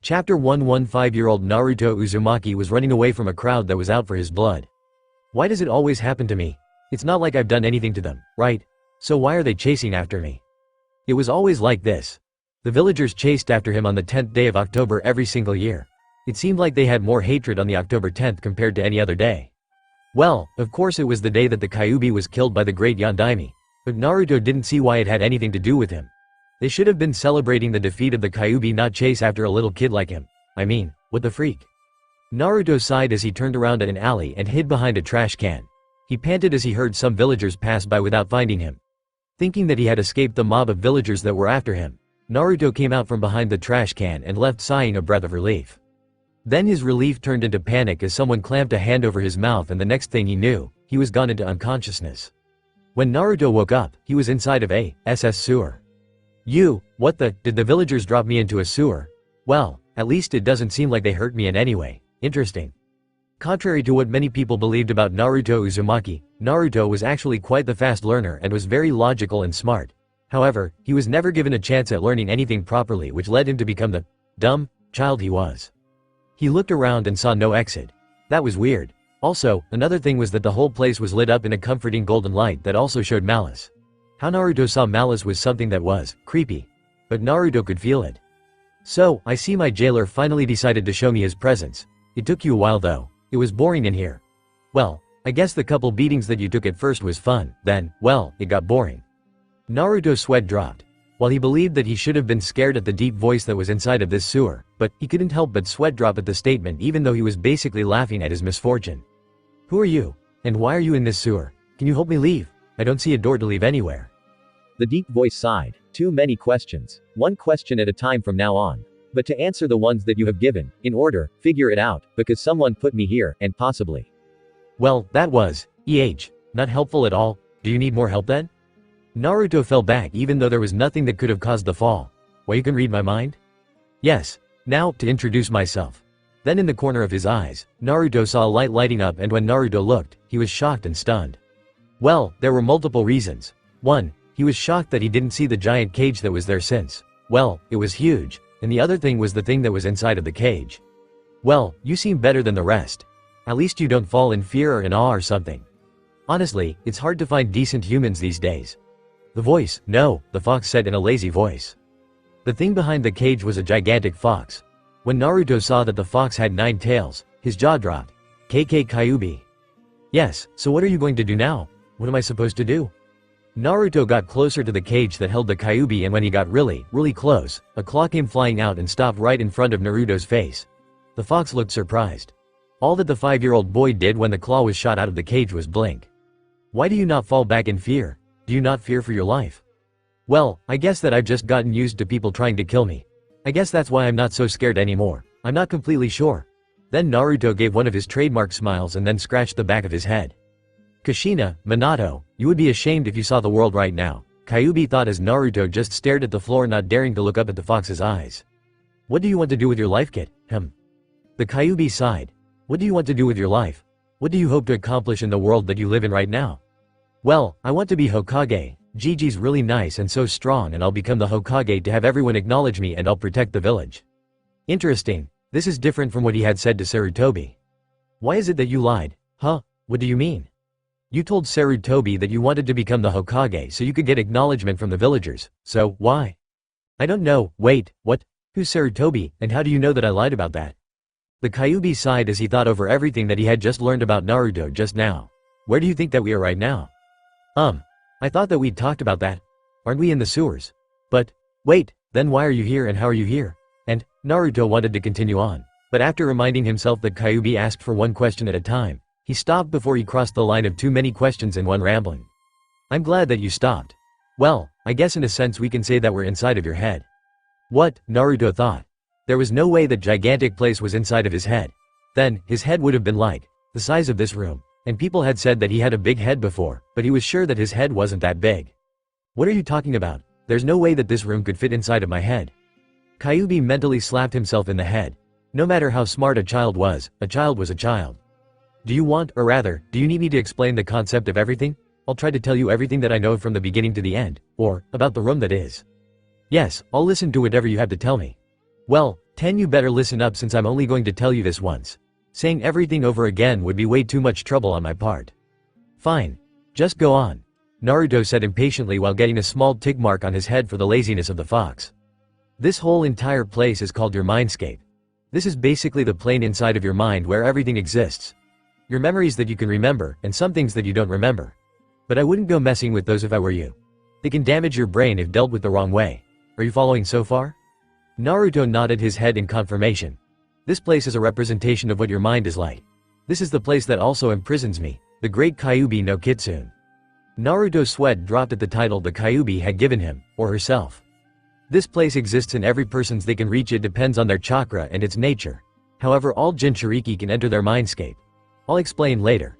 Chapter 115-year-old Naruto Uzumaki was running away from a crowd that was out for his blood. Why does it always happen to me? It's not like I've done anything to them, right? So why are they chasing after me? It was always like this. The villagers chased after him on the 10th day of October every single year. It seemed like they had more hatred on the October 10th compared to any other day. Well, of course it was the day that the Kyuubi was killed by the great Yondaime, but Naruto didn't see why it had anything to do with him. They should have been celebrating the defeat of the Kyuubi, not chase after a little kid like him. I mean, what the freak? Naruto sighed as he turned around at an alley and hid behind a trash can. He panted as he heard some villagers pass by without finding him. Thinking that he had escaped the mob of villagers that were after him, Naruto came out from behind the trash can and left sighing a breath of relief. Then his relief turned into panic as someone clamped a hand over his mouth, and the next thing he knew, he was gone into unconsciousness. When Naruto woke up, he was inside of a SS sewer. What the, did the villagers drop me into a sewer? Well, at least it doesn't seem like they hurt me in any way. Interesting. Contrary to what many people believed about Naruto Uzumaki, Naruto was actually quite the fast learner and was very logical and smart. However, he was never given a chance at learning anything properly, which led him to become the dumb child he was. He looked around and saw no exit. That was weird. Also, another thing was that the whole place was lit up in a comforting golden light that also showed malice. How Naruto saw malice was something that was creepy. But Naruto could feel it. So, I see my jailer finally decided to show me his presence. It took you a while though. It was boring in here. Well, I guess the couple beatings that you took at first was fun, then, well, it got boring. Naruto's sweat dropped. While he believed that he should have been scared at the deep voice that was inside of this sewer, but he couldn't help but sweat drop at the statement, even though he was basically laughing at his misfortune. Who are you? And why are you in this sewer? Can you help me leave? I don't see a door to leave anywhere. The deep voice sighed. Too many questions. One question at a time from now on. But to answer the ones that you have given, in order, figure it out, because someone put me here, and possibly. Well, that was, not helpful at all. Do you need more help then? Naruto fell back even though there was nothing that could have caused the fall. Well, you can read my mind? Yes. Now, to introduce myself. Then in the corner of his eyes, Naruto saw a light lighting up, and when Naruto looked, he was shocked and stunned. Well, there were multiple reasons. 1. He was shocked that he didn't see the giant cage that was there since, well, it was huge, and the other thing was the thing that was inside of the cage. Well, you seem better than the rest. At least you don't fall in fear or in awe or something. Honestly, it's hard to find decent humans these days. The voice, no, the fox said in a lazy voice. The thing behind the cage was a gigantic fox. When Naruto saw that the fox had 9 tails, his jaw dropped. Kyuubi. Yes, so what are you going to do now? What am I supposed to do? Naruto got closer to the cage that held the Kyuubi, and when he got really close, a claw came flying out and stopped right in front of Naruto's face. The fox looked surprised. All that the 5-year-old boy did when the claw was shot out of the cage was blink. Why do you not fall back in fear? Do you not fear for your life? Well, I guess that I've just gotten used to people trying to kill me. I guess that's why I'm not so scared anymore. I'm not completely sure. Then Naruto gave one of his trademark smiles and then scratched the back of his head. Kushina, Minato, you would be ashamed if you saw the world right now, Kyuubi thought as Naruto just stared at the floor, not daring to look up at the fox's eyes. What do you want to do with your life, kid? The Kyuubi sighed. What do you want to do with your life? What do you hope to accomplish in the world that you live in right now? Well, I want to be Hokage. Gigi's really nice and so strong, and I'll become the Hokage to have everyone acknowledge me, and I'll protect the village. Interesting. This is different from what he had said to Sarutobi. Why is it that you lied? Huh? What do you mean? You told Sarutobi that you wanted to become the Hokage so you could get acknowledgement from the villagers, so why? I don't know. Wait, what? Who's Sarutobi, and how do you know that I lied about that? The Kyuubi sighed as he thought over everything that he had just learned about Naruto just now. Where do you think that we are right now? I thought that we'd talked about that. Aren't we in the sewers? But, wait, then why are you here and how are you here? And, Naruto wanted to continue on, but after reminding himself that Kyuubi asked for one question at a time, he stopped before he crossed the line of too many questions in one rambling. I'm glad that you stopped. Well, I guess in a sense we can say that we're inside of your head. What? Naruto thought. There was no way that gigantic place was inside of his head. Then, his head would have been like the size of this room, and people had said that he had a big head before, but he was sure that his head wasn't that big. What are you talking about? There's no way that this room could fit inside of my head. Kyuubi mentally slapped himself in the head. No matter how smart a child was a child. Do you want, or rather, do you need me to explain the concept of everything? I'll try to tell you everything that I know from the beginning to the end, or, about the room that is. Yes, I'll listen to whatever you have to tell me. Well, 10. You better listen up since I'm only going to tell you this once. Saying everything over again would be way too much trouble on my part. Fine. Just go on. Naruto said impatiently while getting a small tick mark on his head for the laziness of the fox. This whole entire place is called your mindscape. This is basically the plane inside of your mind where everything exists. Your memories that you can remember, and some things that you don't remember. But I wouldn't go messing with those if I were you. They can damage your brain if dealt with the wrong way. Are you following so far? Naruto nodded his head in confirmation. This place is a representation of what your mind is like. This is the place that also imprisons me, the great Kyuubi no Kitsune. Naruto's sweat dropped at the title the Kyuubi had given him, or herself. This place exists in every person's they can reach. It depends on their chakra and its nature. However, all Jinchuriki can enter their mindscape. I'll explain later.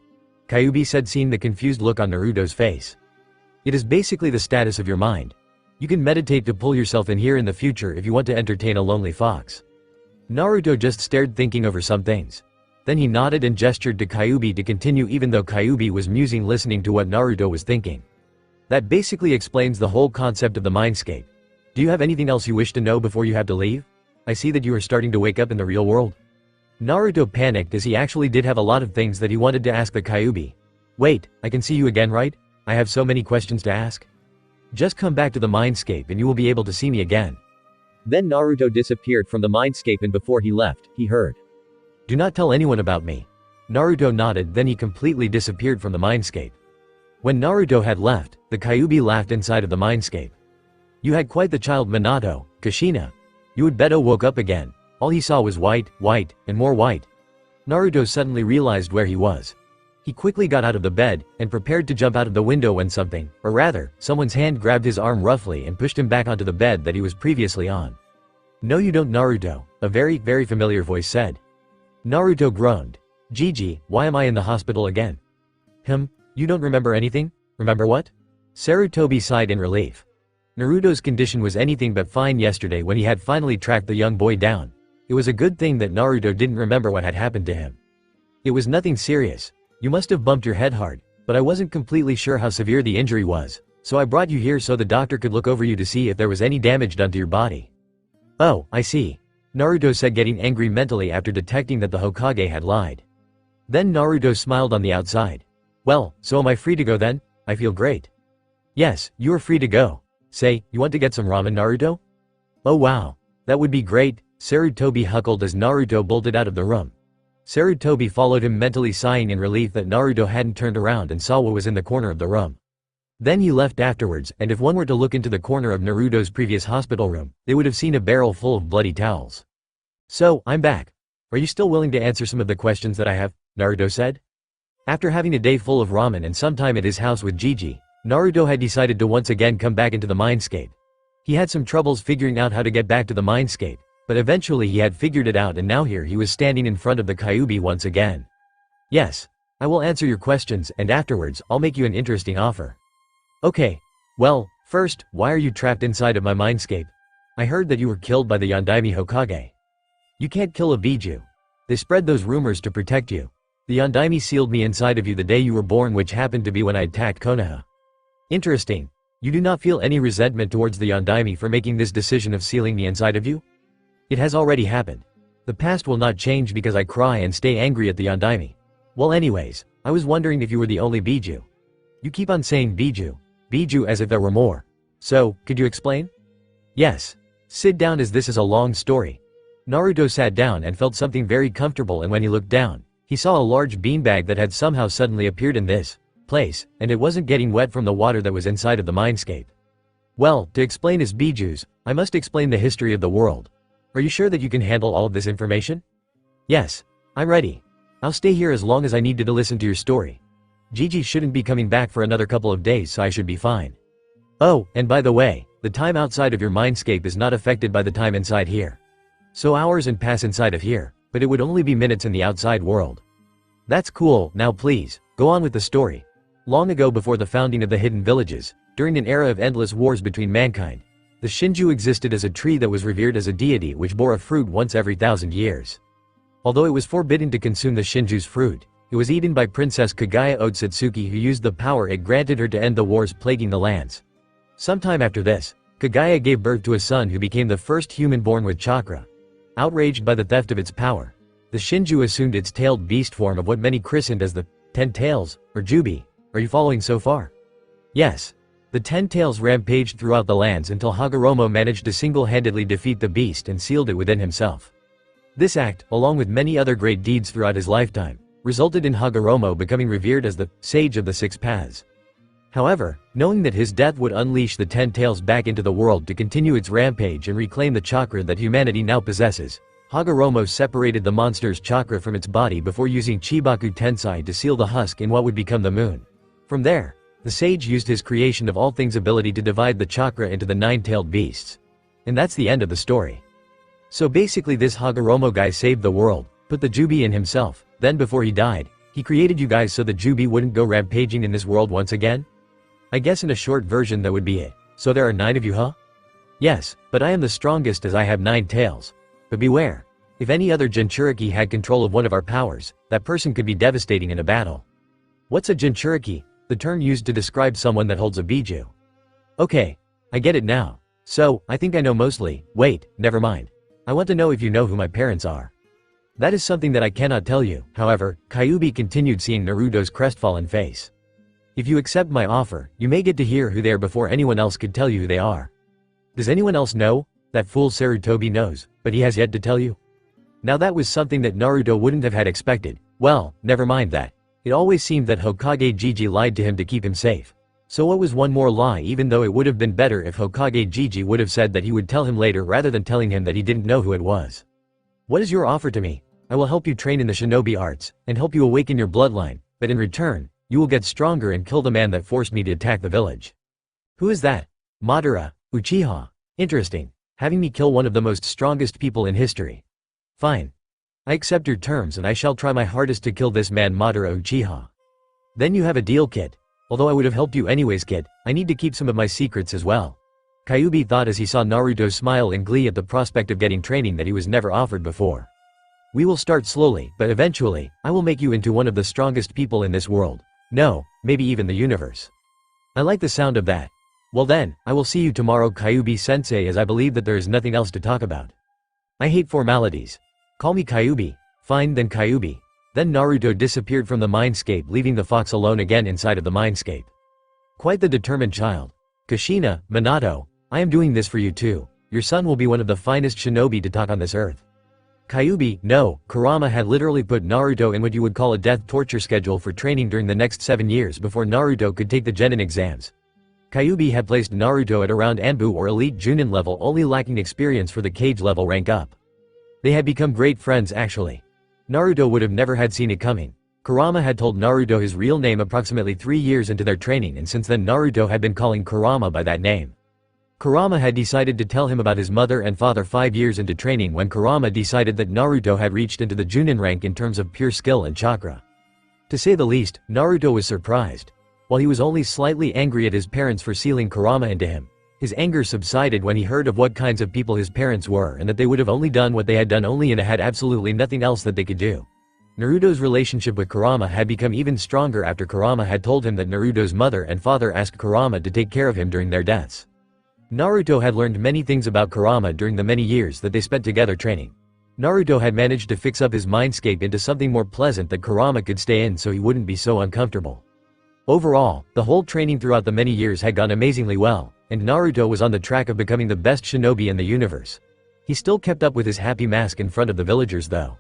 Kyuubi said, seeing the confused look on Naruto's face. It is basically the status of your mind. You can meditate to pull yourself in here in the future if you want to entertain a lonely fox. Naruto just stared, thinking over some things. Then he nodded and gestured to Kyuubi to continue, even though Kyuubi was musing, listening to what Naruto was thinking. That basically explains the whole concept of the mindscape. Do you have anything else you wish to know before you have to leave? I see that you are starting to wake up in the real world. Naruto panicked as he actually did have a lot of things that he wanted to ask the Kyuubi. Wait, I can see you again, right? I have so many questions to ask. Just come back to the mindscape and you will be able to see me again. Then Naruto disappeared from the mindscape, and before he left, he heard. Do not tell anyone about me. Naruto nodded, then he completely disappeared from the mindscape. When Naruto had left, the Kyuubi laughed inside of the mindscape. You had quite the child, Minato, Kushina. Uebeto woke up again. All he saw was white, white, and more white. Naruto suddenly realized where he was. He quickly got out of the bed, and prepared to jump out of the window when something, or rather, someone's hand grabbed his arm roughly and pushed him back onto the bed that he was previously on. No you don't, Naruto, a very, very familiar voice said. Naruto groaned. Gigi, why am I in the hospital again? You don't remember anything? Remember what? Sarutobi sighed in relief. Naruto's condition was anything but fine yesterday when he had finally tracked the young boy down. It was a good thing that Naruto didn't remember what had happened to him. It was nothing serious. You must have bumped your head hard, but I wasn't completely sure how severe the injury was, so I brought you here so the doctor could look over you to see if there was any damage done to your body. Oh, I see. Naruto said, getting angry mentally after detecting that the Hokage had lied. Then Naruto smiled on the outside. Well, so am I free to go then? I feel great. Yes, you are free to go. Say, you want to get some ramen, Naruto? Oh wow. That would be great, Sarutobi huckled as Naruto bolted out of the room. Sarutobi followed him, mentally sighing in relief that Naruto hadn't turned around and saw what was in the corner of the room. Then he left afterwards, and if one were to look into the corner of Naruto's previous hospital room, they would have seen a barrel full of bloody towels. So, I'm back. Are you still willing to answer some of the questions that I have? Naruto said. After having a day full of ramen and some time at his house with Gigi, Naruto had decided to once again come back into the mindscape. He had some troubles figuring out how to get back to the mindscape, but eventually he had figured it out, and now here he was standing in front of the Kyuubi once again. Yes, I will answer your questions, and afterwards, I'll make you an interesting offer. Okay. Well, first, why are you trapped inside of my mindscape? I heard that you were killed by the Yondaime Hokage. You can't kill a Biju. They spread those rumors to protect you. The Yondaime sealed me inside of you the day you were born, which happened to be when I attacked Konoha. Interesting. You do not feel any resentment towards the Yondaime for making this decision of sealing me inside of you? It has already happened. The past will not change because I cry and stay angry at the Yondaime. Well, anyways, I was wondering if you were the only Biju. You keep on saying Biju as if there were more. So, could you explain? Yes. Sit down, as this is a long story. Naruto sat down and felt something very comfortable, and when he looked down, he saw a large beanbag that had somehow suddenly appeared in this place, and it wasn't getting wet from the water that was inside of the mindscape. Well, to explain his Bijus, I must explain the history of the world. Are you sure that you can handle all of this information? Yes. I'm ready. I'll stay here as long as I need to listen to your story. Gigi shouldn't be coming back for another couple of days, so I should be fine. Oh, and by the way, the time outside of your mindscape is not affected by the time inside here. So hours and pass inside of here, but it would only be minutes in the outside world. That's cool. Now please, go on with the story. Long ago, before the founding of the hidden villages, during an era of endless wars between mankind, the Shinju existed as a tree that was revered as a deity which bore a fruit once every 1,000 years. Although it was forbidden to consume the Shinju's fruit, it was eaten by Princess Kaguya Otsutsuki, who used the power it granted her to end the wars plaguing the lands. Sometime after this, Kaguya gave birth to a son who became the first human born with chakra. Outraged by the theft of its power, the Shinju assumed its tailed beast form of what many christened as the 10 Tails, or Jubi. Are you following so far? Yes. The 10 Tails rampaged throughout the lands until Hagoromo managed to single-handedly defeat the beast and sealed it within himself. This act, along with many other great deeds throughout his lifetime, resulted in Hagoromo becoming revered as the Sage of the Six Paths. However, knowing that his death would unleash the 10 Tails back into the world to continue its rampage and reclaim the chakra that humanity now possesses, Hagoromo separated the monster's chakra from its body before using Chibaku Tensai to seal the husk in what would become the moon. From there, the sage used his creation of all things ability to divide the chakra into the 9-tailed beasts. And that's the end of the story. So basically this Hagoromo guy saved the world, put the Jubi in himself, then before he died, he created you guys so the Jubi wouldn't go rampaging in this world once again? I guess in a short version that would be it. So there are 9 of you, huh? Yes, but I am the strongest as I have 9 tails. But beware. If any other Jinchuriki had control of one of our powers, that person could be devastating in a battle. What's a Jinchuriki? The term used to describe someone that holds a Biju. Okay, I get it now. So, I think I know mostly. Wait, never mind. I want to know if you know who my parents are. That is something that I cannot tell you. However, Kyuubi continued seeing Naruto's crestfallen face. If you accept my offer, you may get to hear who they are before anyone else could tell you who they are. Does anyone else know? That fool Sarutobi knows, but he has yet to tell you. Now that was something that Naruto wouldn't have had expected. Well, never mind that. It always seemed that Hokage Jiji lied to him to keep him safe. So what was one more lie, even though it would have been better if Hokage Jiji would have said that he would tell him later rather than telling him that he didn't know who it was. What is your offer to me? I will help you train in the shinobi arts, and help you awaken your bloodline, but in return, you will get stronger and kill the man that forced me to attack the village. Who is that? Madara, Uchiha. Interesting. Having me kill one of the most strongest people in history. Fine. I accept your terms and I shall try my hardest to kill this man Madara Uchiha. Then you have a deal, kid. Although I would have helped you anyways, kid, I need to keep some of my secrets as well. Kyuubi thought as he saw Naruto smile in glee at the prospect of getting training that he was never offered before. We will start slowly, but eventually, I will make you into one of the strongest people in this world. No, maybe even the universe. I like the sound of that. Well then, I will see you tomorrow, Kyuubi-sensei, as I believe that there is nothing else to talk about. I hate formalities. Call me Kyuubi. Fine then, Kyuubi. Then Naruto disappeared from the mindscape, leaving the fox alone again inside of the mindscape. Quite the determined child. Kushina, Minato, I am doing this for you too. Your son will be one of the finest shinobi to talk on this earth. Kyuubi, no, Kurama had literally put Naruto in what you would call a death torture schedule for training during the next 7 years before Naruto could take the Genin exams. Kyuubi had placed Naruto at around Anbu or Elite Junin level, only lacking experience for the Kage level rank up. They had become great friends actually. Naruto would have never had seen it coming. Kurama had told Naruto his real name approximately 3 years into their training, and since then Naruto had been calling Kurama by that name. Kurama had decided to tell him about his mother and father 5 years into training when Kurama decided that Naruto had reached into the Junin rank in terms of pure skill and chakra. To say the least, Naruto was surprised. While he was only slightly angry at his parents for sealing Kurama into him, his anger subsided when he heard of what kinds of people his parents were and that they would have only done what they had done and had absolutely nothing else that they could do. Naruto's relationship with Kurama had become even stronger after Kurama had told him that Naruto's mother and father asked Kurama to take care of him during their deaths. Naruto had learned many things about Kurama during the many years that they spent together training. Naruto had managed to fix up his mindscape into something more pleasant that Kurama could stay in so he wouldn't be so uncomfortable. Overall, the whole training throughout the many years had gone amazingly well, and Naruto was on the track of becoming the best shinobi in the universe. He still kept up with his happy mask in front of the villagers though.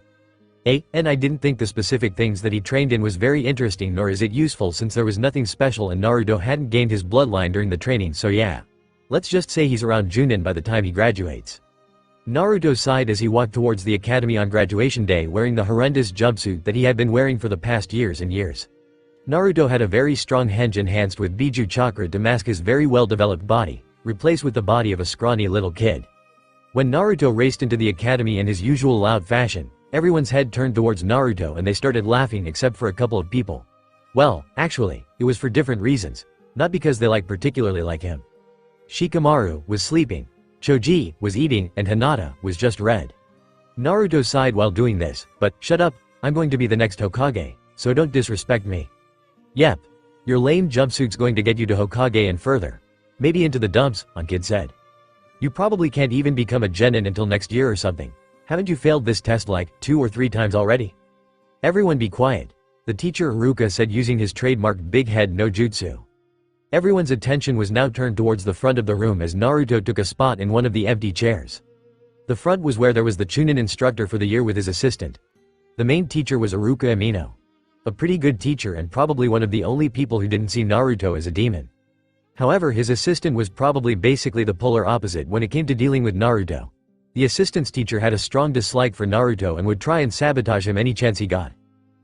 And I didn't think the specific things that he trained in was very interesting, nor is it useful since there was nothing special and Naruto hadn't gained his bloodline during the training, so yeah. Let's just say he's around Junin by the time he graduates. Naruto sighed as he walked towards the academy on graduation day wearing the horrendous jumpsuit that he had been wearing for the past years and years. Naruto had a very strong henge enhanced with Biju chakra to mask his very well-developed body, replaced with the body of a scrawny little kid. When Naruto raced into the academy in his usual loud fashion, everyone's head turned towards Naruto and they started laughing except for a couple of people. Well, actually, it was for different reasons, not because they particularly like him. Shikamaru was sleeping, Choji was eating, and Hinata was just red. Naruto sighed while doing this, but, shut up, I'm going to be the next Hokage, so don't disrespect me. Yep. Your lame jumpsuit's going to get you to Hokage and further. Maybe into the dumps, Kid said. You probably can't even become a genin until next year or something. Haven't you failed this test like 2 or 3 times already? Everyone be quiet. The teacher Haruka said using his trademark big head no jutsu. Everyone's attention was now turned towards the front of the room as Naruto took a spot in one of the empty chairs. The front was where there was the Chunin instructor for the year with his assistant. The main teacher was Haruka Amino. A pretty good teacher and probably one of the only people who didn't see Naruto as a demon. However, his assistant was probably basically the polar opposite when it came to dealing with Naruto. The assistant's teacher had a strong dislike for Naruto and would try and sabotage him any chance he got.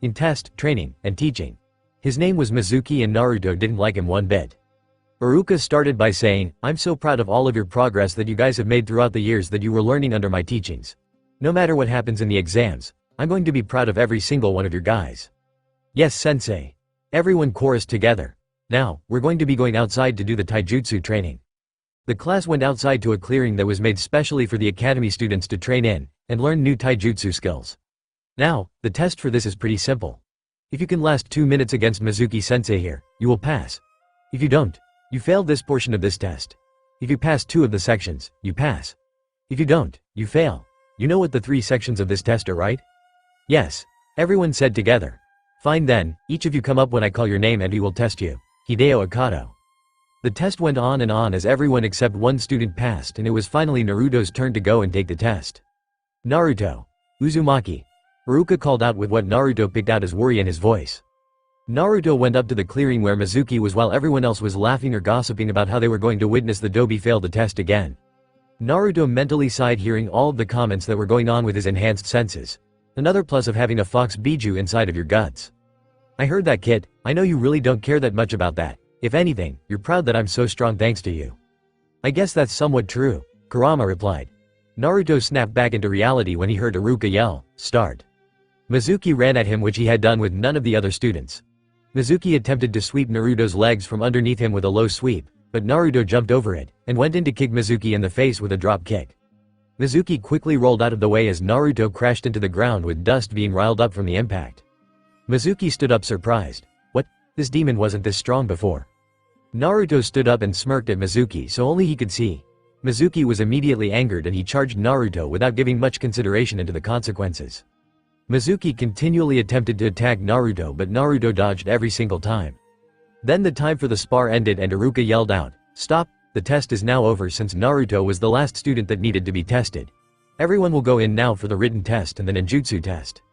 In test, training, and teaching. His name was Mizuki and Naruto didn't like him one bit. Haruka started by saying, "I'm so proud of all of your progress that you guys have made throughout the years that you were learning under my teachings. No matter what happens in the exams, I'm going to be proud of every single one of your guys." "Yes, sensei." Everyone chorused together. "Now, we're going to be going outside to do the taijutsu training." The class went outside to a clearing that was made specially for the academy students to train in and learn new taijutsu skills. Now, the test for this is pretty simple. If you can last 2 minutes against Mizuki sensei here, you will pass. If you don't, you failed this portion of this test. If you pass 2 of the sections, you pass. If you don't, you fail. You know what the 3 sections of this test are, right? Yes. Everyone said together. "Fine then, each of you come up when I call your name and we will test you." Hideo Akato. The test went on and on as everyone except one student passed and it was finally Naruto's turn to go and take the test. "Naruto. Uzumaki." Haruka called out with what Naruto picked out as worry in his voice. Naruto went up to the clearing where Mizuki was while everyone else was laughing or gossiping about how they were going to witness the Dobi fail the test again. Naruto mentally sighed hearing all of the comments that were going on with his enhanced senses. Another plus of having a fox biju inside of your guts. "I heard that, kid. I know you really don't care that much about that. If anything, you're proud that I'm so strong thanks to you." "I guess that's somewhat true," Kurama replied. Naruto snapped back into reality when he heard Haruka yell, "Start." Mizuki ran at him, which he had done with none of the other students. Mizuki attempted to sweep Naruto's legs from underneath him with a low sweep, but Naruto jumped over it and went in to kick Mizuki in the face with a drop kick. Mizuki quickly rolled out of the way as Naruto crashed into the ground with dust being riled up from the impact. Mizuki stood up surprised. What? This demon wasn't this strong before. Naruto stood up and smirked at Mizuki so only he could see. Mizuki was immediately angered and he charged Naruto without giving much consideration into the consequences. Mizuki continually attempted to attack Naruto but Naruto dodged every single time. Then the time for the spar ended and Haruka yelled out, "Stop, the test is now over," since Naruto was the last student that needed to be tested. Everyone will go in now for the written test and the ninjutsu test.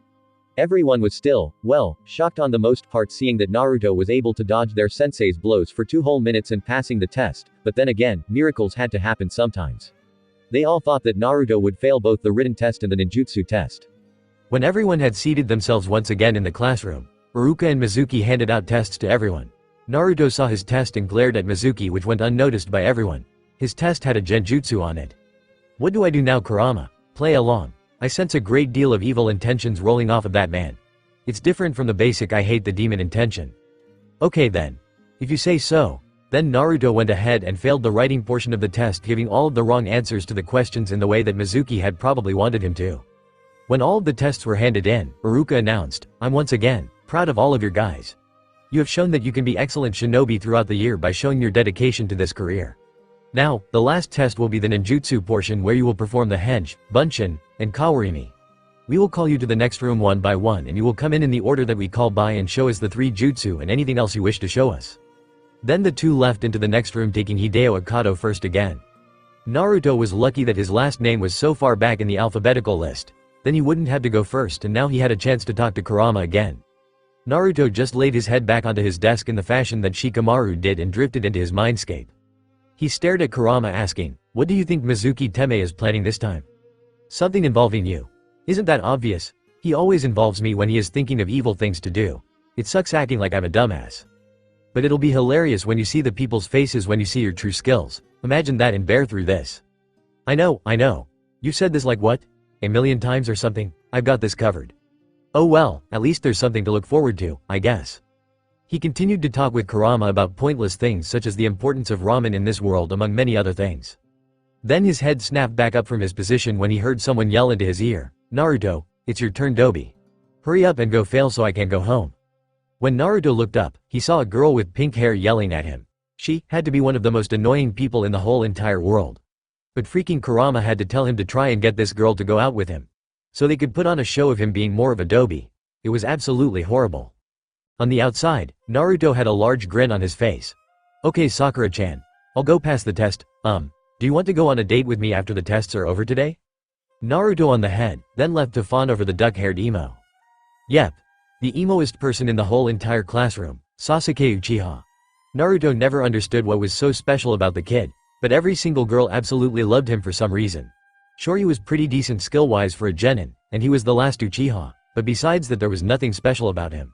Everyone was still, well, shocked on the most part seeing that Naruto was able to dodge their sensei's blows for 2 whole minutes and passing the test, but then again, miracles had to happen sometimes. They all thought that Naruto would fail both the written test and the ninjutsu test. When everyone had seated themselves once again in the classroom, Haruka and Mizuki handed out tests to everyone. Naruto saw his test and glared at Mizuki, which went unnoticed by everyone. His test had a genjutsu on it. "What do I do now, Kurama? Play along. I sense a great deal of evil intentions rolling off of that man. It's different from the basic I hate the demon intention." "Okay then. If you say so." Then Naruto went ahead and failed the writing portion of the test, giving all of the wrong answers to the questions in the way that Mizuki had probably wanted him to. When all of the tests were handed in, Haruka announced, "I'm once again proud of all of your guys. You have shown that you can be excellent shinobi throughout the year by showing your dedication to this career. Now, the last test will be the ninjutsu portion where you will perform the henge, bunshin, and kawarimi. We will call you to the next room one by one and you will come in the order that we call by and show us the 3 jutsu and anything else you wish to show us." Then the 2 left into the next room, taking Hideo Akato first again. Naruto was lucky that his last name was so far back in the alphabetical list. Then he wouldn't have to go first and now he had a chance to talk to Kurama again. Naruto just laid his head back onto his desk in the fashion that Shikamaru did and drifted into his mindscape. He stared at Kurama asking, "What do you think Mizuki Teme is planning this time?" "Something involving you. Isn't that obvious? He always involves me when he is thinking of evil things to do. It sucks acting like I'm a dumbass. But it'll be hilarious when you see the people's faces when you see your true skills. Imagine that and bear through this." I know. You said this like what? A million times or something. I've got this covered." "Oh well, at least there's something to look forward to, I guess." He continued to talk with Kurama about pointless things such as the importance of ramen in this world among many other things. Then his head snapped back up from his position when he heard someone yell into his ear, "Naruto, it's your turn, Dobi. Hurry up and go fail so I can go home." When Naruto looked up, he saw a girl with pink hair yelling at him. She had to be one of the most annoying people in the whole entire world. But freaking Kurama had to tell him to try and get this girl to go out with him. so they could put on a show of him being more of a doby. It was absolutely horrible. On the outside, Naruto had a large grin on his face. Okay Sakura-chan. I'll go pass the test, do you want to go on a date with me after the tests are over today? Naruto on the head, then left to fawn over the duck-haired emo. Yep. The emoest person in the whole entire classroom, Sasuke Uchiha. Naruto never understood what was so special about the kid, but every single girl absolutely loved him for some reason. Sure, he was pretty decent skill-wise for a genin, and he was the last Uchiha, but besides that there was nothing special about him.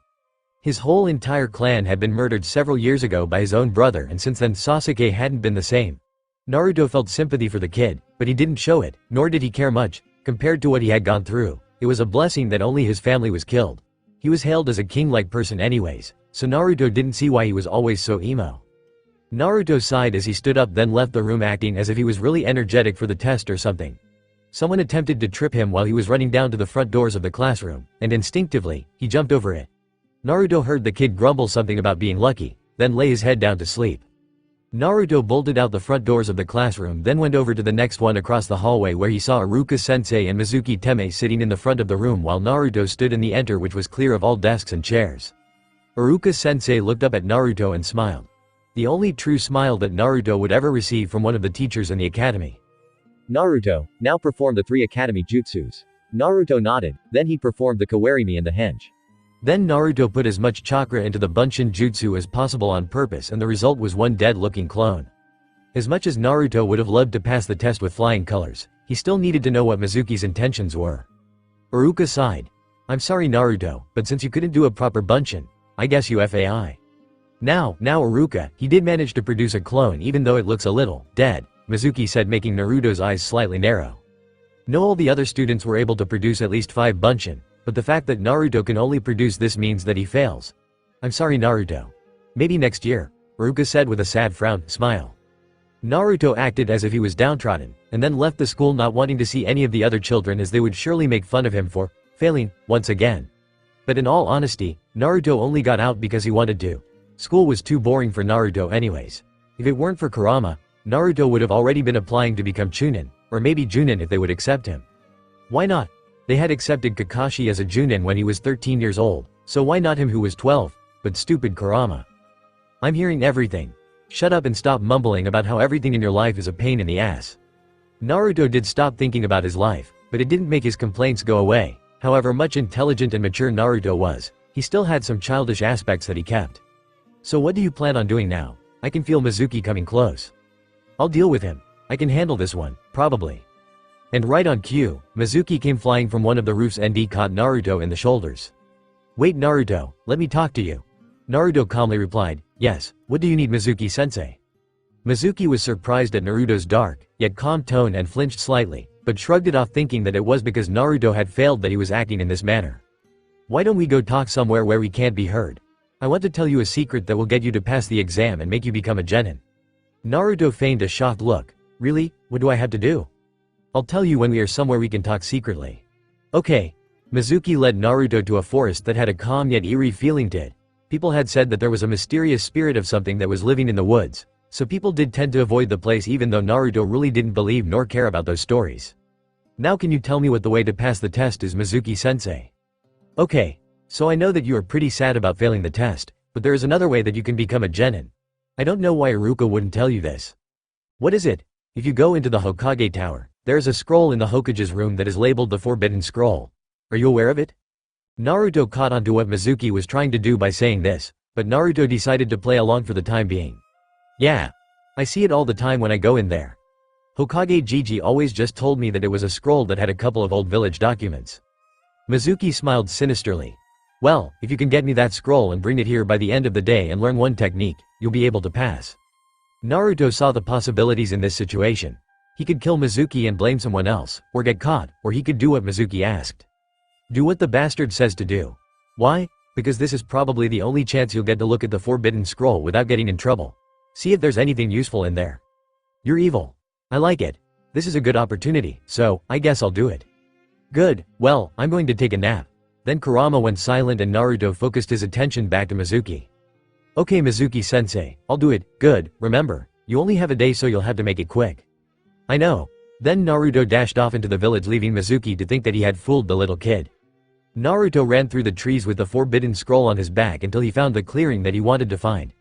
His whole entire clan had been murdered several years ago by his own brother, and since then Sasuke hadn't been the same. Naruto felt sympathy for the kid, but he didn't show it, nor did he care much, compared to what he had gone through. It was a blessing that only his family was killed. He was hailed as a king-like person anyways, so Naruto didn't see why he was always so emo. Naruto sighed as he stood up, then left the room acting as if he was really energetic for the test or something. Someone attempted to trip him while he was running down to the front doors of the classroom, and instinctively, he jumped over it. Naruto heard the kid grumble something about being lucky, then lay his head down to sleep. Naruto bolted out the front doors of the classroom, then went over to the next one across the hallway where he saw Iruka-sensei and Mizuki Teme sitting in the front of the room while Naruto stood in the enter, which was clear of all desks and chairs. Iruka-sensei looked up at Naruto and smiled. The only true smile that Naruto would ever receive from one of the teachers in the academy. Naruto, now perform the 3 academy jutsus. Naruto nodded, then he performed the Kawarimi and the Henge. Then Naruto put as much chakra into the Bunshin Jutsu as possible on purpose, and the result was one dead-looking clone. As much as Naruto would have loved to pass the test with flying colors, he still needed to know what Mizuki's intentions were. Iruka sighed. I'm sorry Naruto, but since you couldn't do a proper Bunshin, I guess you FAI. Now Iruka, he did manage to produce a clone even though it looks a little dead, Mizuki said, making Naruto's eyes slightly narrow. No, all the other students were able to produce at least 5 Bunshin. But the fact that Naruto can only produce this means that he fails. I'm sorry Naruto. Maybe next year, Iruka said with a sad frown, smile. Naruto acted as if he was downtrodden, and then left the school, not wanting to see any of the other children as they would surely make fun of him for failing once again. But in all honesty, Naruto only got out because he wanted to. School was too boring for Naruto anyways. If it weren't for Kurama, Naruto would have already been applying to become Chunin, or maybe Junin if they would accept him. Why not? They had accepted Kakashi as a Junin when he was 13 years old, so why not him who was 12, but stupid Kurama. I'm hearing everything. Shut up and stop mumbling about how everything in your life is a pain in the ass. Naruto did stop thinking about his life, but it didn't make his complaints go away. However much intelligent and mature Naruto was, he still had some childish aspects that he kept. So what do you plan on doing now? I can feel Mizuki coming close. I'll deal with him. I can handle this one, probably. And right on cue, Mizuki came flying from one of the roofs and caught Naruto in the shoulders. Wait Naruto, let me talk to you. Naruto calmly replied, yes, what do you need Mizuki-sensei? Mizuki was surprised at Naruto's dark, yet calm tone and flinched slightly, but shrugged it off, thinking that it was because Naruto had failed that he was acting in this manner. Why don't we go talk somewhere where we can't be heard? I want to tell you a secret that will get you to pass the exam and make you become a genin. Naruto feigned a shocked look. Really? What do I have to do? I'll tell you when we are somewhere we can talk secretly. Okay. Mizuki led Naruto to a forest that had a calm yet eerie feeling to it. People had said that there was a mysterious spirit of something that was living in the woods, so people did tend to avoid the place even though Naruto really didn't believe nor care about those stories. Now can you tell me what the way to pass the test is, Mizuki-sensei? Okay. So I know that you are pretty sad about failing the test, but there is another way that you can become a genin. I don't know why Iruka wouldn't tell you this. What is it? If you go into the Hokage Tower, there is a scroll in the Hokage's room that is labeled the Forbidden Scroll. Are you aware of it? Naruto caught on to what Mizuki was trying to do by saying this, but Naruto decided to play along for the time being. Yeah. I see it all the time when I go in there. Hokage Gigi always just told me that it was a scroll that had a couple of old village documents. Mizuki smiled sinisterly. Well, if you can get me that scroll and bring it here by the end of the day and learn one technique, you'll be able to pass. Naruto saw the possibilities in this situation. He could kill Mizuki and blame someone else, or get caught, or he could do what Mizuki asked. Do what the bastard says to do. Why? Because this is probably the only chance you'll get to look at the Forbidden Scroll without getting in trouble. See if there's anything useful in there. You're evil. I like it. This is a good opportunity, so I guess I'll do it. Good, well, I'm going to take a nap. Then Kurama went silent and Naruto focused his attention back to Mizuki. Okay Mizuki-sensei, I'll do it. Good, remember, you only have a day so you'll have to make it quick. I know. Then Naruto dashed off into the village, leaving Mizuki to think that he had fooled the little kid. Naruto ran through the trees with the forbidden scroll on his back until he found the clearing that he wanted to find.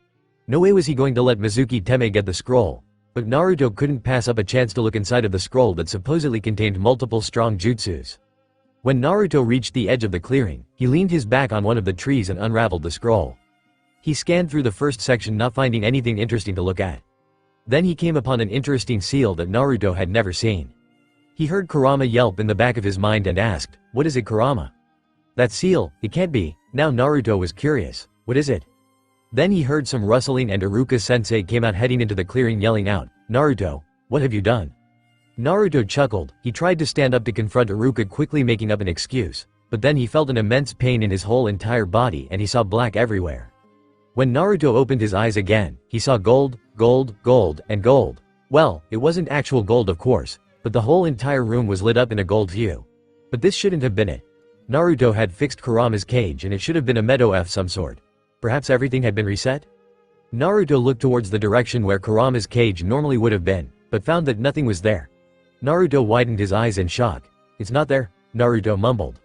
No way was he going to let Mizuki Teme get the scroll, but Naruto couldn't pass up a chance to look inside of the scroll that supposedly contained multiple strong jutsus. When Naruto reached the edge of the clearing, he leaned his back on one of the trees and unraveled the scroll. He scanned through the first section, not finding anything interesting to look at. Then he came upon an interesting seal that Naruto had never seen. He heard Kurama yelp in the back of his mind and asked, "What is it, Kurama?" "That seal, it can't be." Now Naruto was curious. "What is it?" Then he heard some rustling and Iruka-sensei came out heading into the clearing yelling out, "Naruto, what have you done?" Naruto chuckled. He tried to stand up to confront Iruka, quickly making up an excuse, but then he felt an immense pain in his whole entire body and he saw black everywhere. When Naruto opened his eyes again, he saw gold, gold, gold, and gold. Well, it wasn't actual gold of course, but the whole entire room was lit up in a gold hue. But this shouldn't have been it. Naruto had fixed Kurama's cage and it should have been a meadow of some sort. Perhaps everything had been reset? Naruto looked towards the direction where Kurama's cage normally would have been, but found that nothing was there. Naruto widened his eyes in shock. "It's not there?" Naruto mumbled.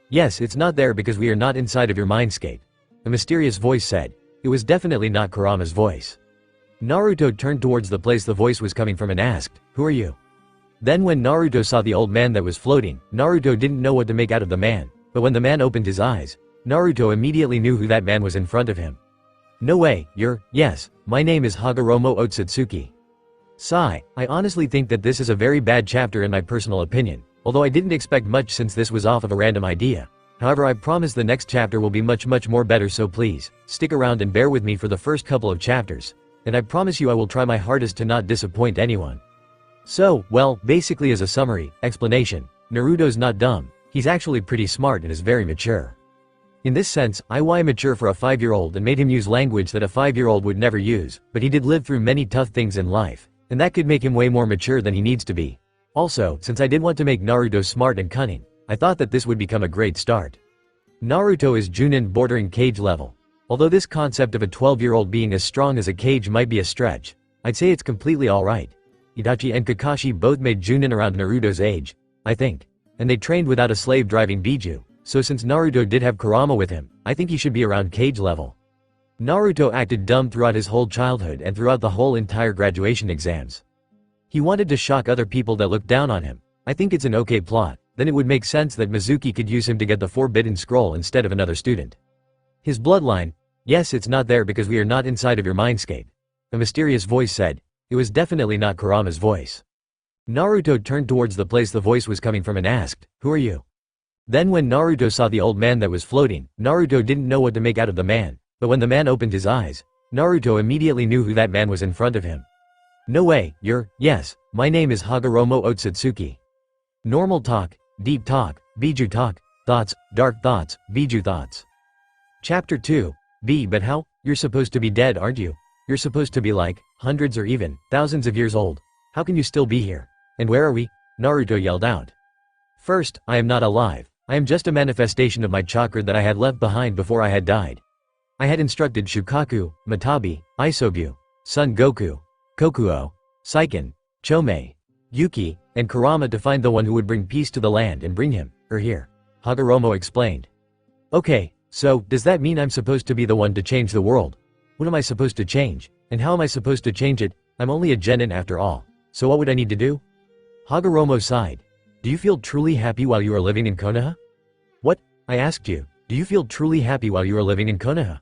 "Yes, it's not there because we are not inside of your mindscape," a mysterious voice said. It was definitely not Kurama's voice. Naruto turned towards the place the voice was coming from and asked, "Who are you?" Then when Naruto saw the old man that was floating, Naruto didn't know what to make out of the man, but when the man opened his eyes, Naruto immediately knew who that man was in front of him. "No way, yes, my name is Hagoromo Otsutsuki." Sigh, I honestly think that this is a very bad chapter in my personal opinion, although I didn't expect much since this was off of a random idea. However, I promise the next chapter will be much more better, so please, stick around and bear with me for the first couple of chapters, and I promise you I will try my hardest to not disappoint anyone. So, well, basically as a summary, explanation, Naruto's not dumb, he's actually pretty smart and is very mature. In this sense, IY mature for a 5-year-old and made him use language that a 5-year-old would never use, but he did live through many tough things in life, and that could make him way more mature than he needs to be. Also, since I did want to make Naruto smart and cunning, I thought that this would become a great start. Naruto is Junin bordering cage level. Although this concept of a 12-year-old being as strong as a cage might be a stretch, I'd say it's completely alright. Itachi and Kakashi both made Junin around Naruto's age, I think. And they trained without a slave driving Biju, so since Naruto did have Kurama with him, I think he should be around cage level. Naruto acted dumb throughout his whole childhood and throughout the whole entire graduation exams. He wanted to shock other people that looked down on him. I think it's an okay plot. Then it would make sense that Mizuki could use him to get the forbidden scroll instead of another student. His bloodline, yes, it's not there because we are not inside of your mindscape, a mysterious voice said. It was definitely not Kurama's voice. Naruto turned towards the place the voice was coming from and asked, "Who are you?" Then when Naruto saw the old man that was floating, Naruto didn't know what to make out of the man, but when the man opened his eyes, Naruto immediately knew who that man was in front of him. "No way, yes, my name is Hagoromo Otsutsuki." Normal talk, deep talk, Biju talk, thoughts, dark thoughts, Biju thoughts. Chapter 2, B. But how? You're supposed to be dead, aren't you? You're supposed to be like, hundreds or even, thousands of years old. How can you still be here? And where are we? Naruto yelled out. First, I am not alive. I am just a manifestation of my chakra that I had left behind before I had died. I had instructed Shukaku, Matabi, Isobu, Son Goku, Kokuo, Seiken, Chomei, Yuki, and Kurama to find the one who would bring peace to the land and bring him, or here. Hagoromo explained. Okay, so, does that mean I'm supposed to be the one to change the world? What am I supposed to change? And how am I supposed to change it? I'm only a genin after all. So what would I need to do? Hagoromo sighed. Do you feel truly happy while you are living in Konoha? What? I asked you. Do you feel truly happy while you are living in Konoha?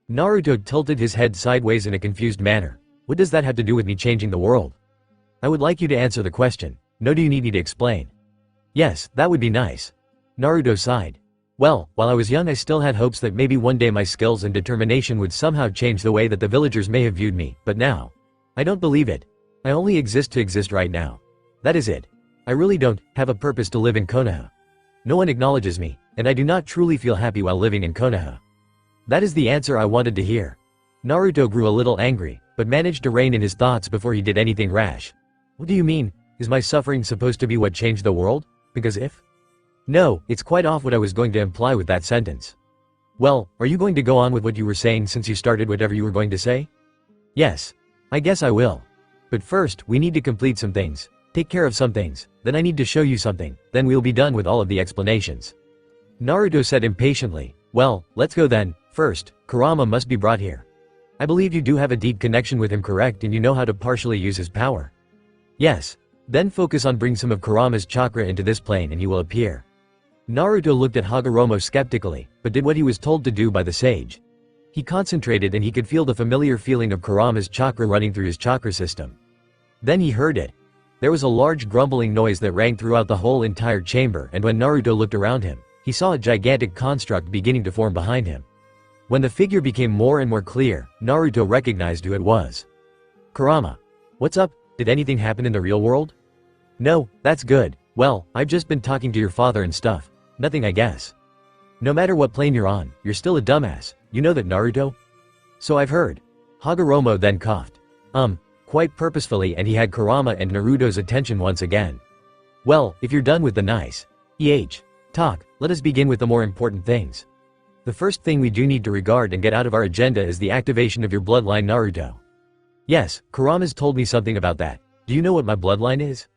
Naruto tilted his head sideways in a confused manner. What does that have to do with me changing the world? I would like you to answer the question. No, do you need me to explain? Yes, that would be nice. Naruto sighed. Well, while I was young I still had hopes that maybe one day my skills and determination would somehow change the way that the villagers may have viewed me, but now, I don't believe it. I only exist to exist right now. That is it. I really don't have a purpose to live in Konoha. No one acknowledges me, and I do not truly feel happy while living in Konoha. That is the answer I wanted to hear. Naruto grew a little angry, but managed to rein in his thoughts before he did anything rash. What do you mean? Is my suffering supposed to be what changed the world? Because if? No, it's quite off what I was going to imply with that sentence. Well, are you going to go on with what you were saying since you started whatever you were going to say? Yes. I guess I will. But first, we need to complete some things. Take care of some things, then I need to show you something, then we'll be done with all of the explanations. Naruto said impatiently, well, let's go then. First, Kurama must be brought here. I believe you do have a deep connection with him, correct, and you know how to partially use his power. Yes. Then focus on bring some of Kurama's chakra into this plane and he will appear. Naruto looked at Hagoromo skeptically, but did what he was told to do by the sage. He concentrated and he could feel the familiar feeling of Kurama's chakra running through his chakra system. Then he heard it. There was a large grumbling noise that rang throughout the whole entire chamber, and when Naruto looked around him, he saw a gigantic construct beginning to form behind him. When the figure became more and more clear, Naruto recognized who it was. Kurama. What's up? Did anything happen in the real world? No, that's good. Well, I've just been talking to your father and stuff. Nothing, I guess. No matter what plane you're on, you're still a dumbass. You know that, Naruto? So I've heard. Hagoromo then coughed. Quite purposefully, and he had Kurama and Naruto's attention once again. Well, if you're done with the nice talk, let us begin with the more important things. The first thing we do need to regard and get out of our agenda is the activation of your bloodline, Naruto. Yes, Kurama's told me something about that. Do you know what my bloodline is?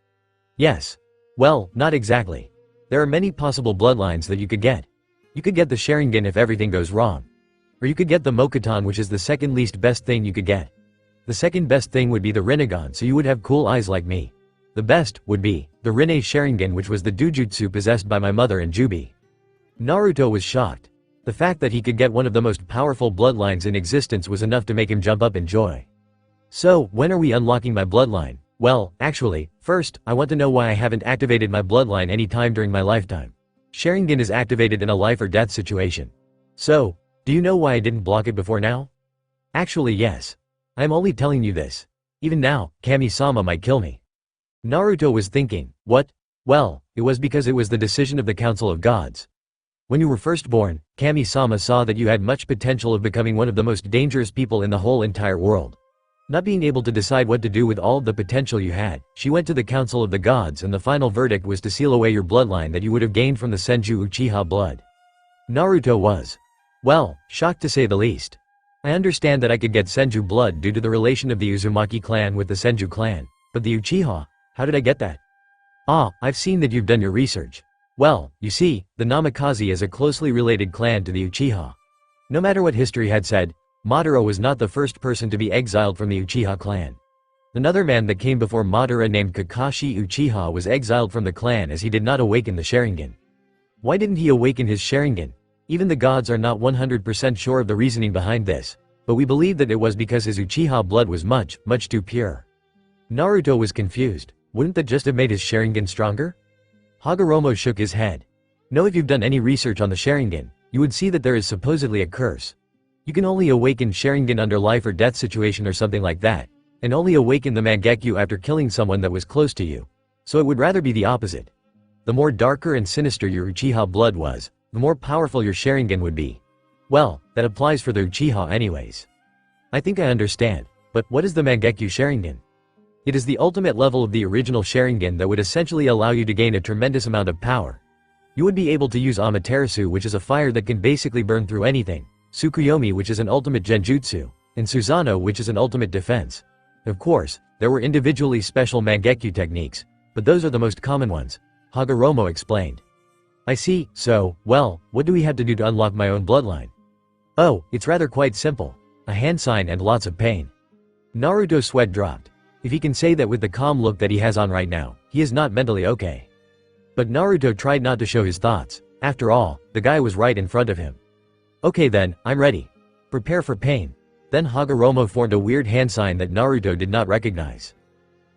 Yes. Well, not exactly. There are many possible bloodlines that you could get. You could get the Sharingan if everything goes wrong. Or you could get the Mokuton, which is the second least best thing you could get. The second best thing would be the Rinnegan, so you would have cool eyes like me. The best would be the Rinne Sharingan, which was the Dujutsu possessed by my mother and Jubi. Naruto was shocked. The fact that he could get one of the most powerful bloodlines in existence was enough to make him jump up in joy. So, when are we unlocking my bloodline? Well, actually, first, I want to know why I haven't activated my bloodline any time during my lifetime. Sharingan is activated in a life or death situation. So, do you know why I didn't block it before now? Actually, yes. I'm only telling you this. Even now, Kami-sama might kill me. Naruto was thinking, what? Well, it was because it was the decision of the Council of Gods. When you were first born, Kami-sama saw that you had much potential of becoming one of the most dangerous people in the whole entire world. Not being able to decide what to do with all of the potential you had, she went to the Council of the Gods and the final verdict was to seal away your bloodline that you would have gained from the Senju Uchiha blood. Naruto was, well, shocked to say the least. I understand that I could get Senju blood due to the relation of the Uzumaki clan with the Senju clan, but the Uchiha, how did I get that? Ah, I've seen that you've done your research. Well, you see, the Namikaze is a closely related clan to the Uchiha. No matter what history had said, Madara was not the first person to be exiled from the Uchiha clan. Another man that came before Madara named Kakashi Uchiha was exiled from the clan as he did not awaken the Sharingan. Why didn't he awaken his Sharingan? Even the gods are not 100% sure of the reasoning behind this, but we believe that it was because his Uchiha blood was much too pure. Naruto was confused. Wouldn't that just have made his Sharingan stronger? Hagoromo shook his head. No, if you've done any research on the Sharingan, you would see that there is supposedly a curse. You can only awaken Sharingan under life or death situation or something like that, and only awaken the Mangekyo after killing someone that was close to you. So it would rather be the opposite. The more darker and sinister your Uchiha blood was, the more powerful your Sharingan would be. Well, that applies for the Uchiha anyways. I think I understand, but what is the Mangekyo Sharingan? It is the ultimate level of the original Sharingan that would essentially allow you to gain a tremendous amount of power. You would be able to use Amaterasu, which is a fire that can basically burn through anything, Tsukuyomi, which is an ultimate genjutsu, and Susanoo, which is an ultimate defense. Of course, there were individually special Mangekyo techniques, but those are the most common ones, Hagoromo explained. I see, so, well, what do we have to do to unlock my own bloodline? Oh, it's rather quite simple. A hand sign and lots of pain. Naruto's sweat dropped. If he can say that with the calm look that he has on right now, he is not mentally okay. But Naruto tried not to show his thoughts. After all, the guy was right in front of him. Okay then, I'm ready. Prepare for pain. Then Hagoromo formed a weird hand sign that Naruto did not recognize.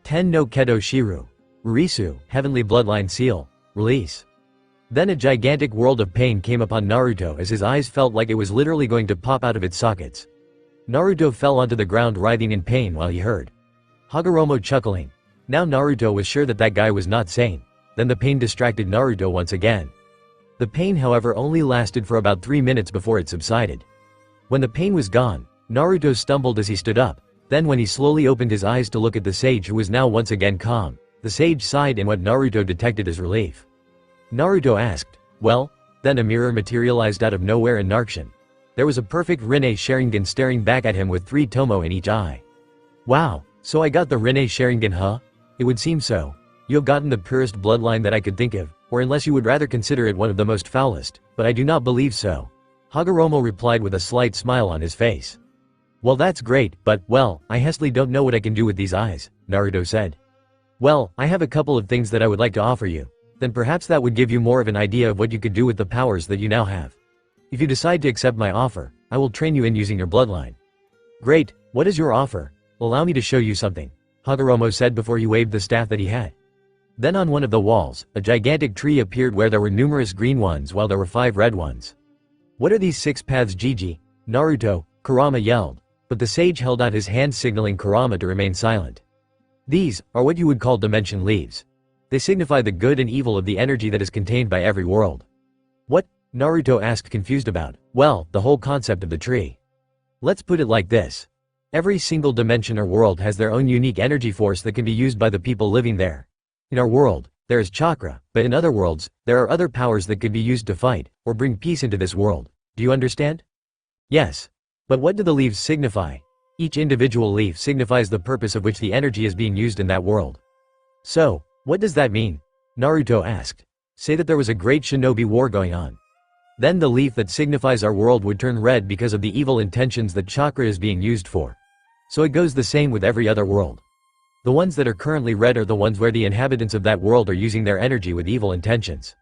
Ten no Kedo Shiru. Risu, Heavenly Bloodline Seal. Release. Then a gigantic world of pain came upon Naruto as his eyes felt like it was literally going to pop out of its sockets. Naruto fell onto the ground writhing in pain while he heard Hagoromo chuckling. Now Naruto was sure that that guy was not sane. Then the pain distracted Naruto once again. The pain, however, only lasted for about 3 minutes before it subsided. When the pain was gone, Naruto stumbled as he stood up. Then when he slowly opened his eyes to look at the sage, who was now once again calm, the sage sighed in what Naruto detected as relief. Naruto asked, well? Then a mirror materialized out of nowhere in Narkshin. There was a perfect Rinne Sharingan staring back at him with 3 tomo in each eye. Wow, so I got the Rinne Sharingan, huh? It would seem so. You have gotten the purest bloodline that I could think of, or unless you would rather consider it one of the most foulest, but I do not believe so. Hagoromo replied with a slight smile on his face. Well, that's great, but, well, I honestly don't know what I can do with these eyes, Naruto said. Well, I have a couple of things that I would like to offer you. Then perhaps that would give you more of an idea of what you could do with the powers that you now have. If you decide to accept my offer, I will train you in using your bloodline. Great, what is your offer? Allow me to show you something, Hagoromo said before he waved the staff that he had. Then on one of the walls, a gigantic tree appeared where there were numerous green ones while there were 5 red ones. What are these 6 paths, Gigi? Naruto, Kurama yelled, but the sage held out his hand signaling Kurama to remain silent. These are what you would call dimension leaves. They signify the good and evil of the energy that is contained by every world. What? Naruto asked, confused about, well, the whole concept of the tree. Let's put it like this. Every single dimension or world has their own unique energy force that can be used by the people living there. In our world, there is chakra, but in other worlds, there are other powers that could be used to fight, or bring peace into this world. Do you understand? Yes. But what do the leaves signify? Each individual leaf signifies the purpose of which the energy is being used in that world. So, what does that mean? Naruto asked. Say that there was a great shinobi war going on. Then the leaf that signifies our world would turn red because of the evil intentions that chakra is being used for. So it goes the same with every other world. The ones that are currently red are the ones where the inhabitants of that world are using their energy with evil intentions.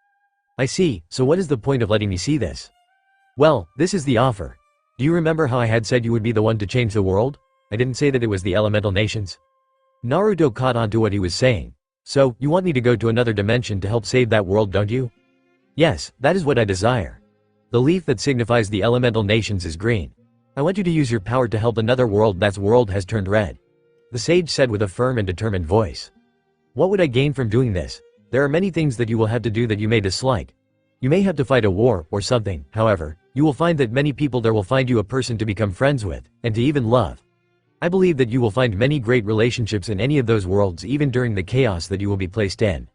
I see, so what is the point of letting me see this? Well, this is the offer. Do you remember how I had said you would be the one to change the world? I didn't say that it was the elemental nations. Naruto caught on to what he was saying. So, you want me to go to another dimension to help save that world, don't you? Yes, that is what I desire. The leaf that signifies the elemental nations is green. I want you to use your power to help another world that's world has turned red. The sage said with a firm and determined voice. What would I gain from doing this? There are many things that you will have to do that you may dislike. You may have to fight a war, or something, however, you will find that many people there will find you a person to become friends with, and to even love. I believe that you will find many great relationships in any of those worlds even during the chaos that you will be placed in.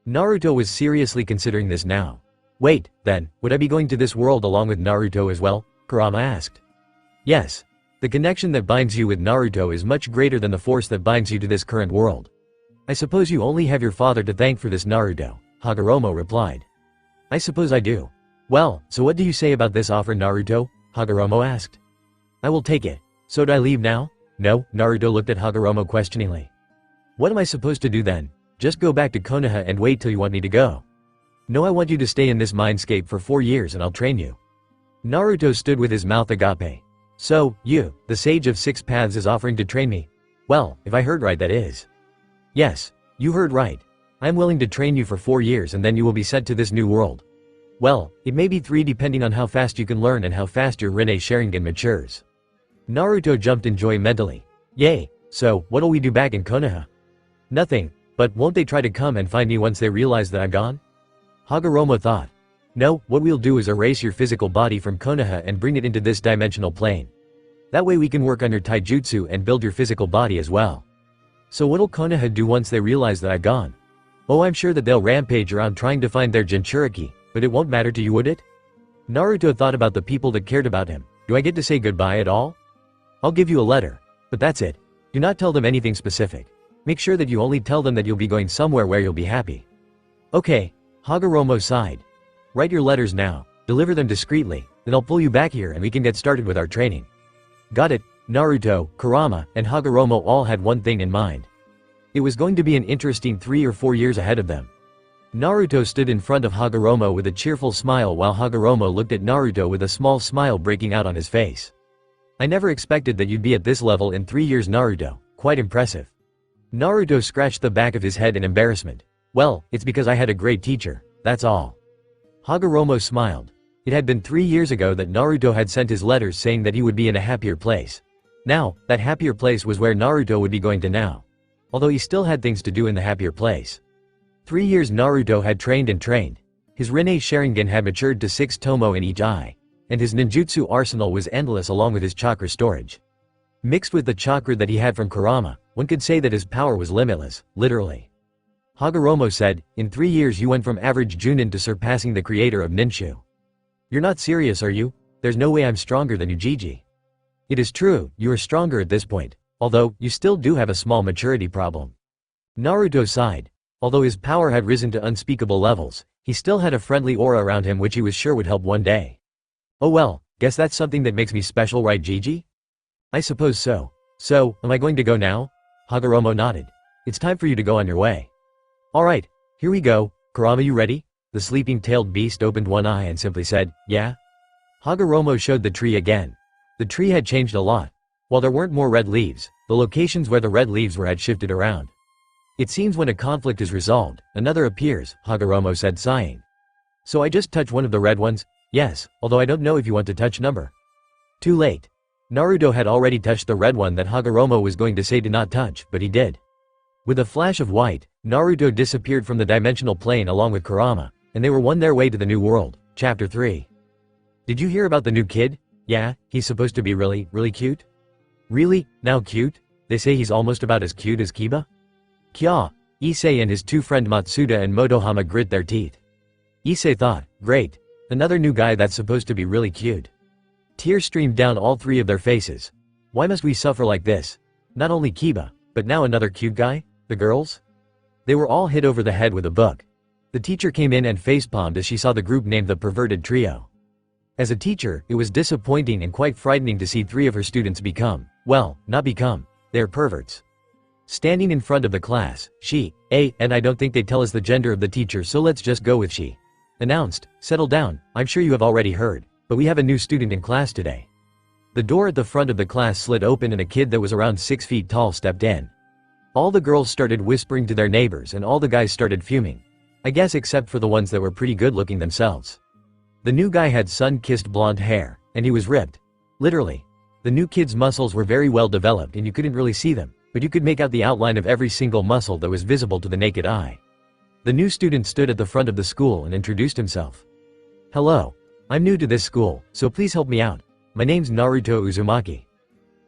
Naruto was seriously considering this now. Wait, then, would I be going to this world along with Naruto as well? Kurama asked. Yes. The connection that binds you with Naruto is much greater than the force that binds you to this current world. I suppose you only have your father to thank for this, Naruto, Hagoromo replied. I suppose I do. Well, so what do you say about this offer, Naruto? Hagoromo asked. I will take it. So do I leave now? No, Naruto looked at Hagoromo questioningly. What am I supposed to do then? Just go back to Konoha and wait till you want me to go. No, I want you to stay in this mindscape for 4 years and I'll train you. Naruto stood with his mouth agape. So, you, the sage of 6 paths, is offering to train me? Well, if I heard right, that is. Yes, you heard right. I am willing to train you for 4 years and then you will be sent to this new world. Well, it may be 3 depending on how fast you can learn and how fast your Rinne Sharingan matures. Naruto jumped in joy mentally. Yay, so, what'll we do back in Konoha? Nothing, but won't they try to come and find me once they realize that I'm gone? Hagoromo thought. No, what we'll do is erase your physical body from Konoha and bring it into this dimensional plane. That way we can work on your taijutsu and build your physical body as well. So what'll Konoha do once they realize that I've gone? Oh, I'm sure that they'll rampage around trying to find their Jinchuriki, but it won't matter to you, would it? Naruto thought about the people that cared about him. Do I get to say goodbye at all? I'll give you a letter, but that's it. Do not tell them anything specific. Make sure that you only tell them that you'll be going somewhere where you'll be happy. Okay, Hagoromo sighed. Write your letters now, deliver them discreetly, then I'll pull you back here and we can get started with our training. Got it. Naruto, Kurama, and Hagoromo all had one thing in mind. It was going to be an interesting 3 or 4 years ahead of them. Naruto stood in front of Hagoromo with a cheerful smile while Hagoromo looked at Naruto with a small smile breaking out on his face. I never expected that you'd be at this level in 3 years, Naruto. Quite impressive. Naruto scratched the back of his head in embarrassment. Well, it's because I had a great teacher, that's all. Hagoromo smiled. It had been 3 years ago that Naruto had sent his letters saying that he would be in a happier place. Now, that happier place was where Naruto would be going to now. Although he still had things to do in the happier place. 3 years Naruto had trained and trained. His Rinne Sharingan had matured to 6 tomo in each eye. And his ninjutsu arsenal was endless along with his chakra storage. Mixed with the chakra that he had from Kurama, one could say that his power was limitless, literally. Hagoromo said, in 3 years you went from average Junin to surpassing the creator of Ninshu. You're not serious, are you? There's no way I'm stronger than you, Gigi. It is true, you are stronger at this point, although, you still do have a small maturity problem. Naruto sighed. Although his power had risen to unspeakable levels, he still had a friendly aura around him which he was sure would help one day. Oh well, guess that's something that makes me special, right, Gigi? I suppose so. So, am I going to go now? Hagoromo nodded. It's time for you to go on your way. Alright, here we go. Kurama, you ready? The sleeping-tailed beast opened one eye and simply said, yeah? Hagoromo showed the tree again. The tree had changed a lot. While there weren't more red leaves, the locations where the red leaves were had shifted around. It seems when a conflict is resolved, another appears, Hagoromo said, sighing. So I just touch one of the red ones? Yes, although I don't know if you want to touch number. Too late. Naruto had already touched the red one that Hagoromo was going to say to not touch, but he did. With a flash of white, Naruto disappeared from the dimensional plane along with Kurama, and they were on their way to the new world. Chapter 3. Did you hear about the new kid? Yeah, he's supposed to be really cute? Really? Now cute? They say he's almost about as cute as Kiba? Kya. Issei and his two friends Matsuda and Motohama grit their teeth. Issei thought, great. Another new guy that's supposed to be really cute. Tears streamed down all three of their faces. Why must we suffer like this? Not only Kiba, but now another cute guy? The girls? They were all hit over the head with a book. The teacher came in and facepalmed as she saw the group named the Perverted Trio. As a teacher, it was disappointing and quite frightening to see three of her students become, well, not become, they're perverts. Standing in front of the class, and I don't think they tell us the gender of the teacher, so let's just go with she. Announced, settle down, I'm sure you have already heard, but we have a new student in class today. The door at the front of the class slid open and a kid that was around 6 feet tall stepped in. All the girls started whispering to their neighbors and all the guys started fuming. I guess except for the ones that were pretty good looking themselves. The new guy had sun-kissed blonde hair, and he was ripped. Literally. The new kid's muscles were very well developed and you couldn't really see them, but you could make out the outline of every single muscle that was visible to the naked eye. The new student stood at the front of the school and introduced himself. Hello. I'm new to this school, so please help me out. My name's Naruto Uzumaki.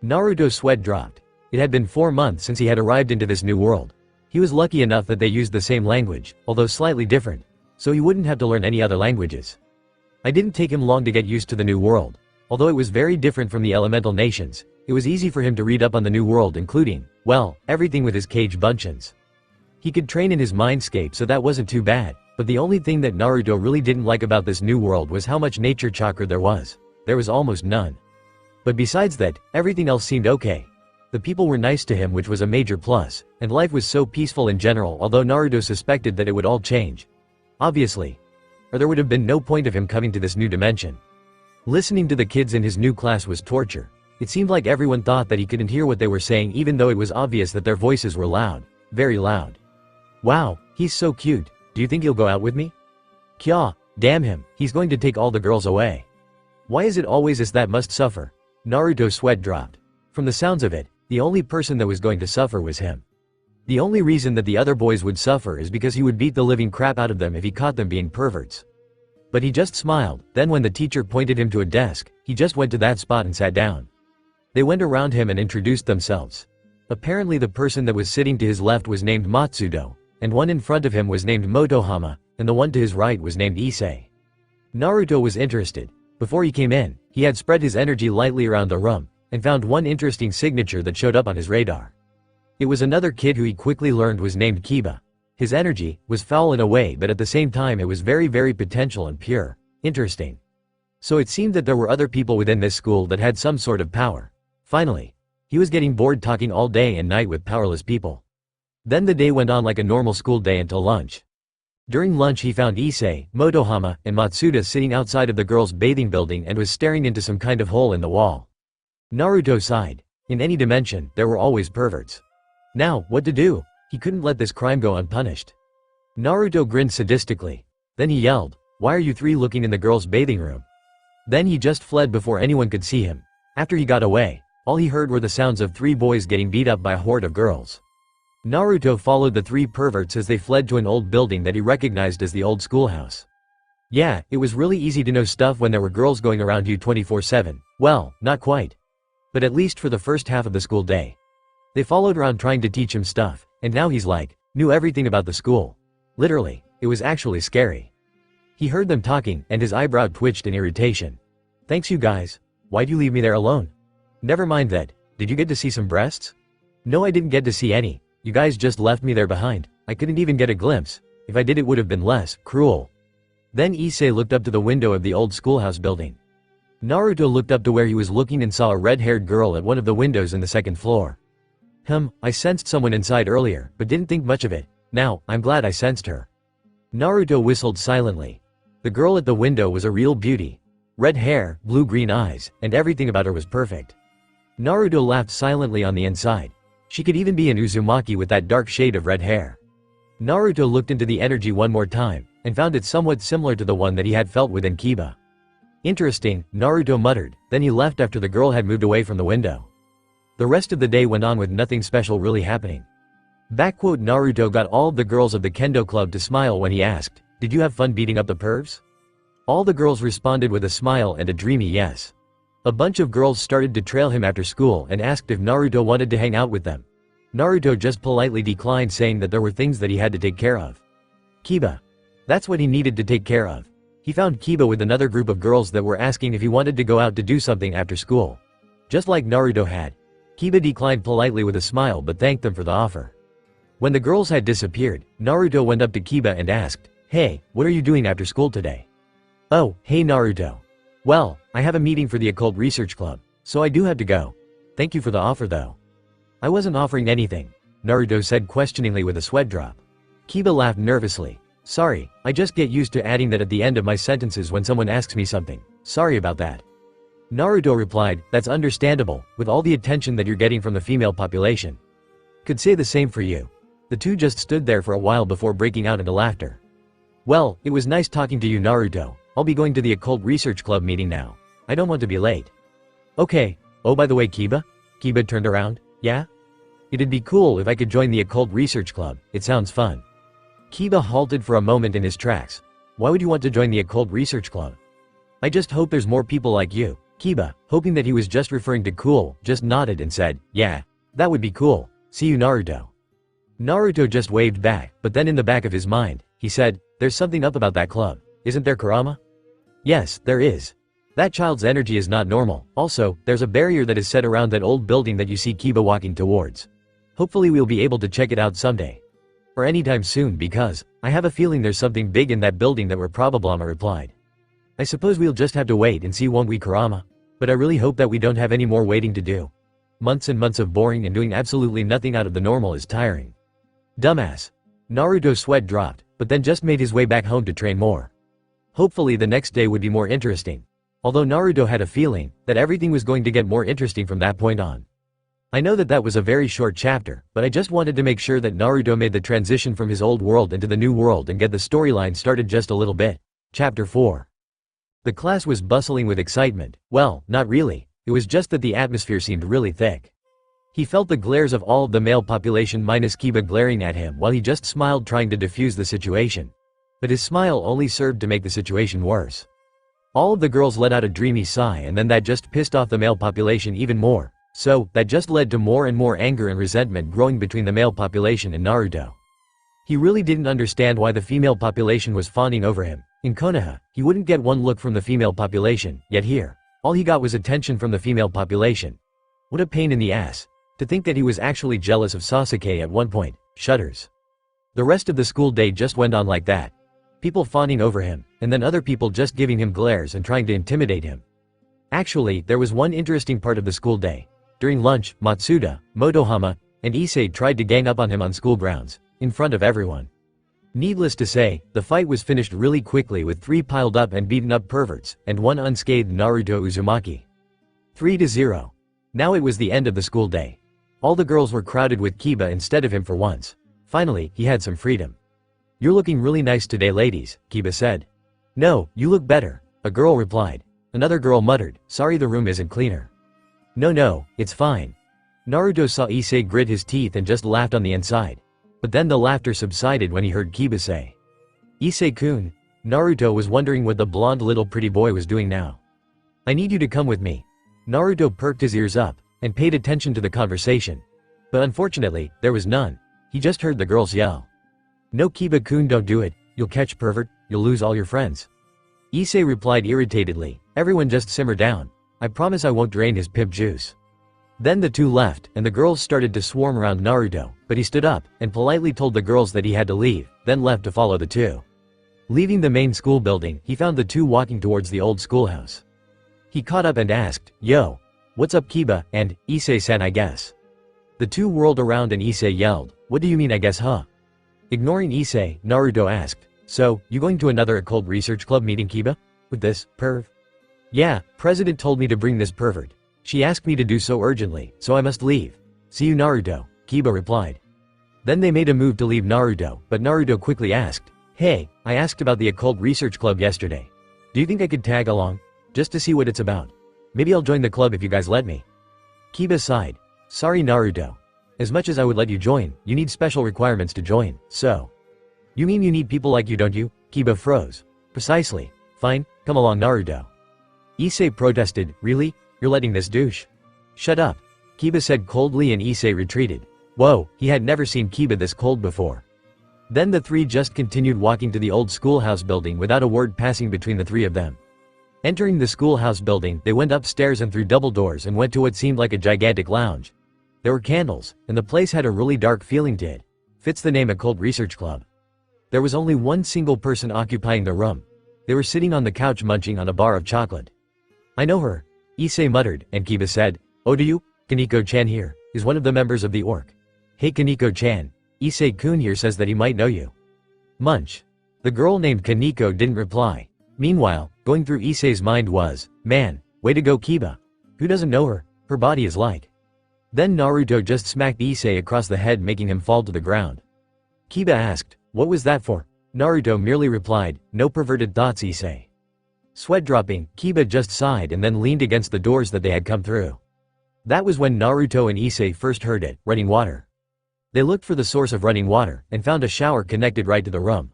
Naruto's sweat dropped. It had been 4 months since he had arrived into this new world. He was lucky enough that they used the same language, although slightly different, so he wouldn't have to learn any other languages. It didn't take him long to get used to the new world. Although it was very different from the elemental nations, it was easy for him to read up on the new world, including, well, everything with his cage bunshin. He could train in his mindscape, so that wasn't too bad, but the only thing that Naruto really didn't like about this new world was how much nature chakra there was. There was almost none. But besides that, everything else seemed okay. The people were nice to him, which was a major plus, and life was so peaceful in general, although Naruto suspected that it would all change. Obviously. Or there would have been no point of him coming to this new dimension. Listening to the kids in his new class was torture. It seemed like everyone thought that he couldn't hear what they were saying, even though it was obvious that their voices were loud. Very loud. Wow, he's so cute. Do you think he'll go out with me? Kya, damn him, he's going to take all the girls away. Why is it always us that must suffer? Naruto's sweat dropped. From the sounds of it, the only person that was going to suffer was him. The only reason that the other boys would suffer is because he would beat the living crap out of them if he caught them being perverts. But he just smiled, then when the teacher pointed him to a desk, he just went to that spot and sat down. They went around him and introduced themselves. Apparently the person that was sitting to his left was named Matsudo, and one in front of him was named Motohama, and the one to his right was named Issei. Naruto was interested. Before he came in, he had spread his energy lightly around the room, and found one interesting signature that showed up on his radar. It was another kid who he quickly learned was named Kiba. His energy was foul in a way, but at the same time it was very potential and pure. Interesting. So it seemed that there were other people within this school that had some sort of power. Finally. He was getting bored talking all day and night with powerless people. Then the day went on like a normal school day until lunch. During lunch he found Issei, Motohama, and Matsuda sitting outside of the girls' bathing building and was staring into some kind of hole in the wall. Naruto sighed. In any dimension, there were always perverts. Now, what to do? He couldn't let this crime go unpunished. Naruto grinned sadistically. Then he yelled, "Why are you three looking in the girls' bathing room?" Then he just fled before anyone could see him. After he got away, all he heard were the sounds of 3 boys getting beat up by a horde of girls. Naruto followed the 3 perverts as they fled to an old building that he recognized as the old schoolhouse. Yeah, it was really easy to know stuff when there were girls going around you 24/7. Well, not quite. But at least for the first half of the school day. They followed around trying to teach him stuff, and now he's like, knew everything about the school. Literally, it was actually scary. He heard them talking, and his eyebrow twitched in irritation. Thanks you guys. Why'd you leave me there alone? Never mind that. Did you get to see some breasts? No, I didn't get to see any. You guys just left me there behind. I couldn't even get a glimpse. If I did, it would have been less cruel. Then Issei looked up to the window of the old schoolhouse building. Naruto looked up to where he was looking and saw a red-haired girl at one of the windows in the second floor. I sensed someone inside earlier, but didn't think much of it. Now, I'm glad I sensed her. Naruto whistled silently. The girl at the window was a real beauty. Red hair, blue-green eyes, and everything about her was perfect. Naruto laughed silently on the inside. She could even be an Uzumaki with that dark shade of red hair. Naruto looked into the energy one more time, and found it somewhat similar to the one that he had felt within Kiba. Interesting, Naruto muttered, then he left after the girl had moved away from the window. The rest of the day went on with nothing special really happening. Naruto got all of the girls of the kendo club to smile when he asked, "Did you have fun beating up the pervs?" All the girls responded with a smile and a dreamy yes. A bunch of girls started to trail him after school and asked if Naruto wanted to hang out with them. Naruto just politely declined, saying that there were things that he had to take care of. Kiba. That's what he needed to take care of. He found Kiba with another group of girls that were asking if he wanted to go out to do something after school. Just like Naruto had. Kiba declined politely with a smile but thanked them for the offer. When the girls had disappeared, Naruto went up to Kiba and asked, "Hey, what are you doing after school today?" "Oh, hey Naruto. Well, I have a meeting for the occult research club, so I do have to go. Thank you for the offer though." "I wasn't offering anything," Naruto said questioningly with a sweat drop. Kiba laughed nervously. "Sorry, I just get used to adding that at the end of my sentences when someone asks me something. Sorry about that." Naruto replied, "That's understandable, with all the attention that you're getting from the female population. Could say the same for you." The two just stood there for a while before breaking out into laughter. "Well, it was nice talking to you Naruto. I'll be going to the occult research club meeting now. I don't want to be late." "Okay. Oh, by the way Kiba?" Kiba turned around. "Yeah? It'd be cool if I could join the occult research club, it sounds fun." Kiba halted for a moment in his tracks. "Why would you want to join the occult research club?" "I just hope there's more people like you." Kiba, hoping that he was just referring to cool, just nodded and said, "Yeah. That would be cool. See you Naruto." Naruto just waved back, but then in the back of his mind, he said, "There's something up about that club. Isn't there Kurama?" "Yes, there is. That child's energy is not normal. Also, there's a barrier that is set around that old building that you see Kiba walking towards. Hopefully we'll be able to check it out someday. Or anytime soon because, I have a feeling there's something big in that building that we're probable." I replied. "I suppose we'll just have to wait and see, won't we Kurama? But I really hope that we don't have any more waiting to do. Months and months of boring and doing absolutely nothing out of the normal is tiring." Dumbass. Naruto's sweat dropped, but then just made his way back home to train more. Hopefully the next day would be more interesting. Although Naruto had a feeling that everything was going to get more interesting from that point on. I know that was a very short chapter, but I just wanted to make sure that Naruto made the transition from his old world into the new world and get the storyline started just a little bit. Chapter 4. The class was bustling with excitement. Well, not really. It was just that the atmosphere seemed really thick. He felt the glares of all of the male population minus Kiba glaring at him while he just smiled, trying to defuse the situation. But his smile only served to make the situation worse. All of the girls let out a dreamy sigh, and then that just pissed off the male population even more. So, that just led to more and more anger and resentment growing between the male population and Naruto. He really didn't understand why the female population was fawning over him. In Konoha, he wouldn't get one look from the female population, yet here, all he got was attention from the female population. What a pain in the ass. To think that he was actually jealous of Sasuke at one point. Shudders. The rest of the school day just went on like that. People fawning over him, and then other people just giving him glares and trying to intimidate him. Actually, there was one interesting part of the school day. During lunch, Matsuda, Motohama, and Issei tried to gang up on him on school grounds, in front of everyone. Needless to say, the fight was finished really quickly with 3 piled up and beaten up perverts, and 1 unscathed Naruto Uzumaki. 3-0. Now it was the end of the school day. All the girls were crowded with Kiba instead of him for once. Finally, he had some freedom. "You're looking really nice today ladies," Kiba said. "No, you look better," a girl replied. Another girl muttered, "Sorry the room isn't cleaner." No, it's fine." Naruto saw Issei grit his teeth and just laughed on the inside. But then the laughter subsided when he heard Kiba say, "Issei-kun." Naruto was wondering what the blonde little pretty boy was doing now. "I need you to come with me." Naruto perked his ears up and paid attention to the conversation. But unfortunately, there was none. He just heard the girls yell, "No Kiba-kun, don't do it, you'll catch pervert, you'll lose all your friends." Issei replied irritatedly, "Everyone just simmer down. I promise I won't drain his pimp juice." Then the two left, and the girls started to swarm around Naruto, but he stood up, and politely told the girls that he had to leave, then left to follow the two. Leaving the main school building, he found the two walking towards the old schoolhouse. He caught up and asked, "Yo, what's up Kiba, and, Issei-san I guess?" The two whirled around and Issei yelled, "What do you mean I guess huh?" Ignoring Issei, Naruto asked, "So, you going to another occult research club meeting Kiba? With this, perv?" "Yeah, president told me to bring this pervert. She asked me to do so urgently, so I must leave. See you Naruto," Kiba replied. Then they made a move to leave Naruto, but Naruto quickly asked, "Hey, I asked about the occult research club yesterday. Do you think I could tag along? Just to see what it's about. Maybe I'll join the club if you guys let me." Kiba sighed. "Sorry Naruto. As much as I would let you join, you need special requirements to join, so." "You mean you need people like you don't you?" Kiba froze. "Precisely. Fine, come along Naruto." Issei protested, "Really? You're letting this douche?" "Shut up," Kiba said coldly and Issei retreated. Whoa, he had never seen Kiba this cold before. Then the three just continued walking to the old schoolhouse building without a word passing between the three of them. Entering the schoolhouse building, they went upstairs and through double doors and went to what seemed like a gigantic lounge. There were candles, and the place had a really dark feeling to it. Fits the name Occult Research Club. There was only one single person occupying the room. They were sitting on the couch munching on a bar of chocolate. "I know her," Issei muttered, and Kiba said, "Oh do you? Kaneko-chan here, is one of the members of the orc. Hey Kaneko-chan, Issei-kun here says that he might know you." Munch. The girl named Kaneko didn't reply. Meanwhile, going through Issei's mind was, "Man, way to go Kiba. Who doesn't know her? Her body is like." Then Naruto just smacked Issei across the head making him fall to the ground. Kiba asked, "What was that for?" Naruto merely replied, "No perverted thoughts Issei." Sweat dropping, Kiba just sighed and then leaned against the doors that they had come through. That was when Naruto and Issei first heard it, running water. They looked for the source of running water, and found a shower connected right to the room.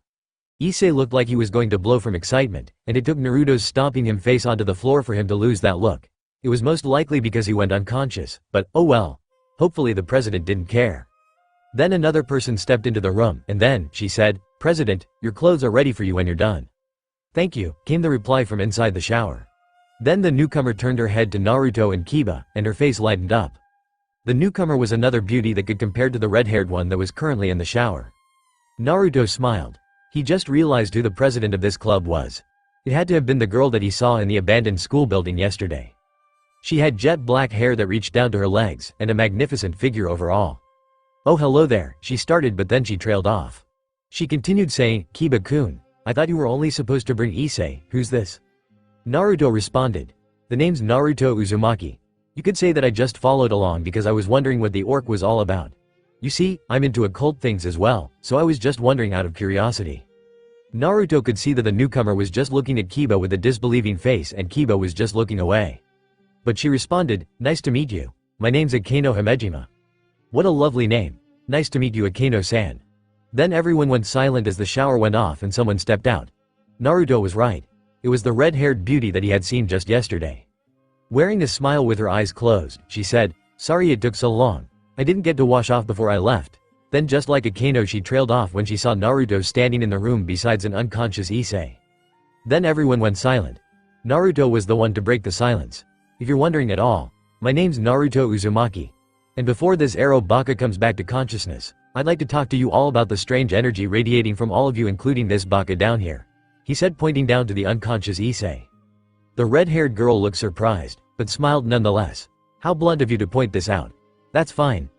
Issei looked like he was going to blow from excitement, and it took Naruto's stomping him face onto the floor for him to lose that look. It was most likely because he went unconscious, but, oh well. Hopefully the president didn't care. Then another person stepped into the room, and then, she said, "President, your clothes are ready for you when you're done." "Thank you," came the reply from inside the shower. Then the newcomer turned her head to Naruto and Kiba, and her face lightened up. The newcomer was another beauty that could compare to the red-haired one that was currently in the shower. Naruto smiled. He just realized who the president of this club was. It had to have been the girl that he saw in the abandoned school building yesterday. She had jet black hair that reached down to her legs, and a magnificent figure overall. "Oh hello there," she started but then she trailed off. She continued saying, "Kiba-kun, I thought you were only supposed to bring Issei, who's this?" Naruto responded, "The name's Naruto Uzumaki. You could say that I just followed along because I was wondering what the orc was all about. You see, I'm into occult things as well, so I was just wondering out of curiosity." Naruto could see that the newcomer was just looking at Kiba with a disbelieving face and Kiba was just looking away. But she responded, "Nice to meet you. My name's Akeno Himejima." "What a lovely name. Nice to meet you Akeno-san." Then everyone went silent as the shower went off and someone stepped out. Naruto was right. It was the red-haired beauty that he had seen just yesterday. Wearing a smile with her eyes closed, she said, "Sorry it took so long. I didn't get to wash off before I left." Then just like Akeno she trailed off when she saw Naruto standing in the room besides an unconscious Issei. Then everyone went silent. Naruto was the one to break the silence. "If you're wondering at all, my name's Naruto Uzumaki. And before this arrow Baka comes back to consciousness, I'd like to talk to you all about the strange energy radiating from all of you including this Baka down here," he said pointing down to the unconscious Issei. The red-haired girl looked surprised, but smiled nonetheless. "How blunt of you to point this out. That's fine.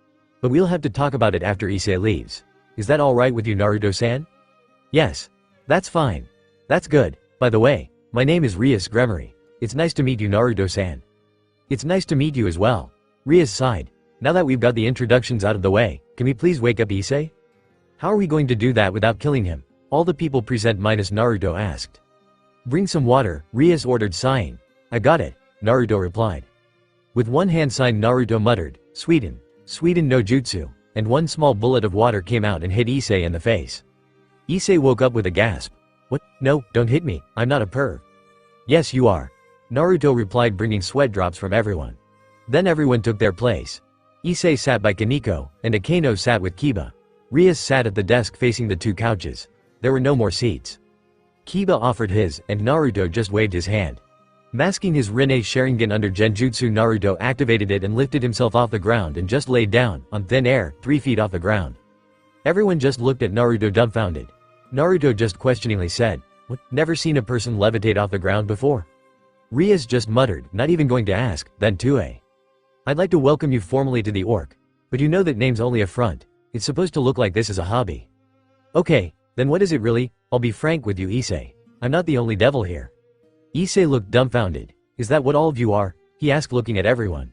But we'll have to talk about it after Issei leaves. Is that alright with you Naruto-san?" "Yes. That's fine. That's good. By the way, my name is Rias Gremory. It's nice to meet you Naruto-san." "It's nice to meet you as well." Rias sighed. "Now that we've got the introductions out of the way, can we please wake up Issei?" "How are we going to do that without killing him?" all the people present minus Naruto asked. "Bring some water," Rias ordered sighing. "I got it," Naruto replied. With one hand sign Naruto muttered, Sweden no jutsu," and one small bullet of water came out and hit Issei in the face. Issei woke up with a gasp. "What? No, don't hit me, I'm not a perv." "Yes you are," Naruto replied bringing sweat drops from everyone. Then everyone took their place. Issei sat by Kaneko, and Akeno sat with Kiba. Rias sat at the desk facing the two couches. There were no more seats. Kiba offered his, and Naruto just waved his hand. Masking his Rinne Sharingan under Genjutsu, Naruto activated it and lifted himself off the ground and just laid down, on thin air, 3 feet off the ground. Everyone just looked at Naruto dumbfounded. Naruto just questioningly said, "What, never seen a person levitate off the ground before?" Rias just muttered, not even going to ask, then Tue. "I'd like to welcome you formally to the orc. But you know that name's only a front. It's supposed to look like this as a hobby." "Okay, then what is it really? I'll be frank with you, Issei. I'm not the only devil here." Issei looked dumbfounded. "Is that what all of you are?" he asked, looking at everyone.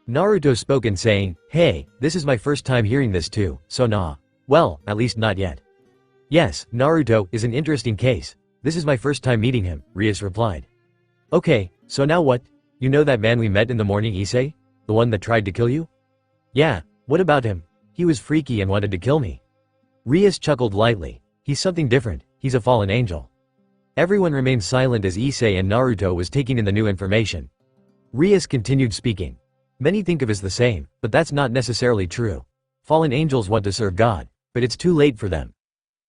Naruto spoke in saying, "Hey, this is my first time hearing this too, so nah. Well, at least not yet." "Yes, Naruto is an interesting case. This is my first time meeting him," Rias replied. "Okay, so now what? You know that man we met in the morning, Issei? The one that tried to kill you?" "Yeah, what about him? He was freaky and wanted to kill me." Rias chuckled lightly. "He's something different, he's a fallen angel." Everyone remained silent as Issei and Naruto was taking in the new information. Rias continued speaking. "Many think of us the same, but that's not necessarily true. Fallen angels want to serve God, but it's too late for them.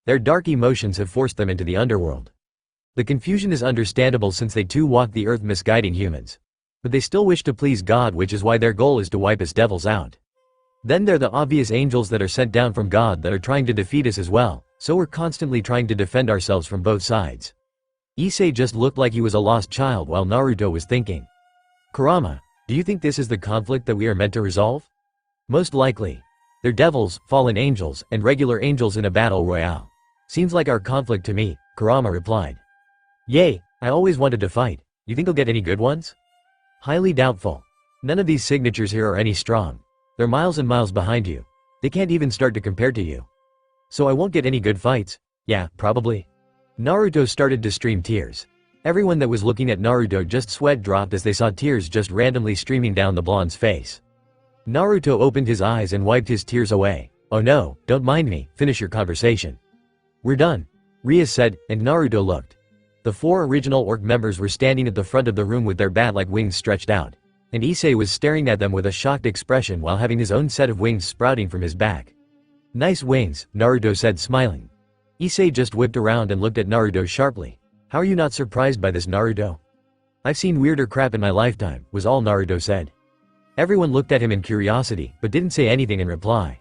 Their dark emotions have forced them into the underworld. The confusion is understandable since they too walk the earth misguiding humans. But they still wish to please God, which is why their goal is to wipe us devils out. Then there are the obvious angels that are sent down from God that are trying to defeat us as well, so we're constantly trying to defend ourselves from both sides." Issei just looked like he was a lost child while Naruto was thinking. "Kurama, do you think this is the conflict that we are meant to resolve?" "Most likely. They're devils, fallen angels, and regular angels in a battle royale. Seems like our conflict to me," Kurama replied. "Yay, I always wanted to fight. You think I'll get any good ones?" "Highly doubtful. None of these signatures here are any strong. They're miles and miles behind you. They can't even start to compare to you. So I won't get any good fights?" "Yeah, probably." Naruto started to stream tears. Everyone that was looking at Naruto just sweat dropped as they saw tears just randomly streaming down the blonde's face. Naruto opened his eyes and wiped his tears away. "Oh no, don't mind me, finish your conversation." "We're done," Rias said, and Naruto looked. The 4 original orc members were standing at the front of the room with their bat-like wings stretched out, and Issei was staring at them with a shocked expression while having his own set of wings sprouting from his back. "Nice wings," Naruto said, smiling. Issei just whipped around and looked at Naruto sharply. "How are you not surprised by this, Naruto?" "I've seen weirder crap in my lifetime," was all Naruto said. Everyone looked at him in curiosity, but didn't say anything in reply.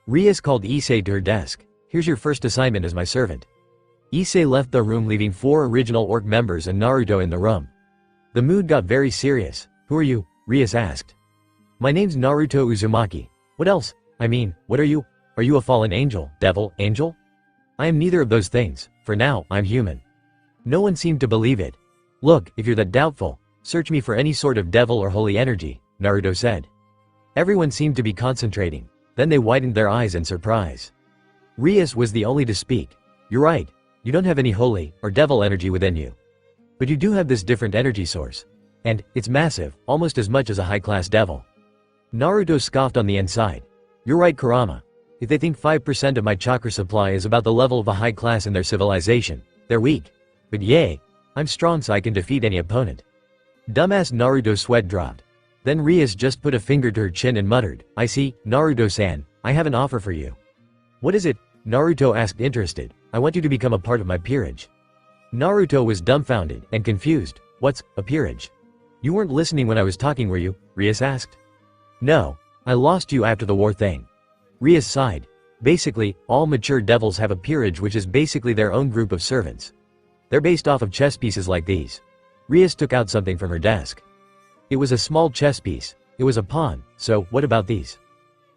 Rias called Issei to her desk. "Here's your first assignment as my servant." Issei left the room, leaving 4 original orc members and Naruto in the room. The mood got very serious. "Who are you?" Rias asked. "My name's Naruto Uzumaki. What else? I mean, what are you? Are you a fallen angel, devil, angel?" "I am neither of those things. For now, I'm human." No one seemed to believe it. "Look, if you're that doubtful, search me for any sort of devil or holy energy," Naruto said. Everyone seemed to be concentrating. Then they widened their eyes in surprise. Rias was the only to speak. "You're right. You don't have any holy or devil energy within you. But you do have this different energy source. And it's massive, almost as much as a high-class devil." Naruto scoffed on the inside. "You're right, Kurama. If they think 5% of my chakra supply is about the level of a high class in their civilization, they're weak. But yay, I'm strong so I can defeat any opponent." Dumbass Naruto's sweat dropped. Then Rias just put a finger to her chin and muttered, "I see, Naruto-san, I have an offer for you." "What is it?" Naruto asked, interested. "I want you to become a part of my peerage." Naruto was dumbfounded and confused. "What's a peerage?" "You weren't listening when I was talking, were you?" Rias asked. "No, I lost you after the war thing." Rias sighed. "Basically, all mature devils have a peerage, which is basically their own group of servants. They're based off of chess pieces like these." Rias took out something from her desk. It was a small chess piece. It was a pawn. "So, what about these?"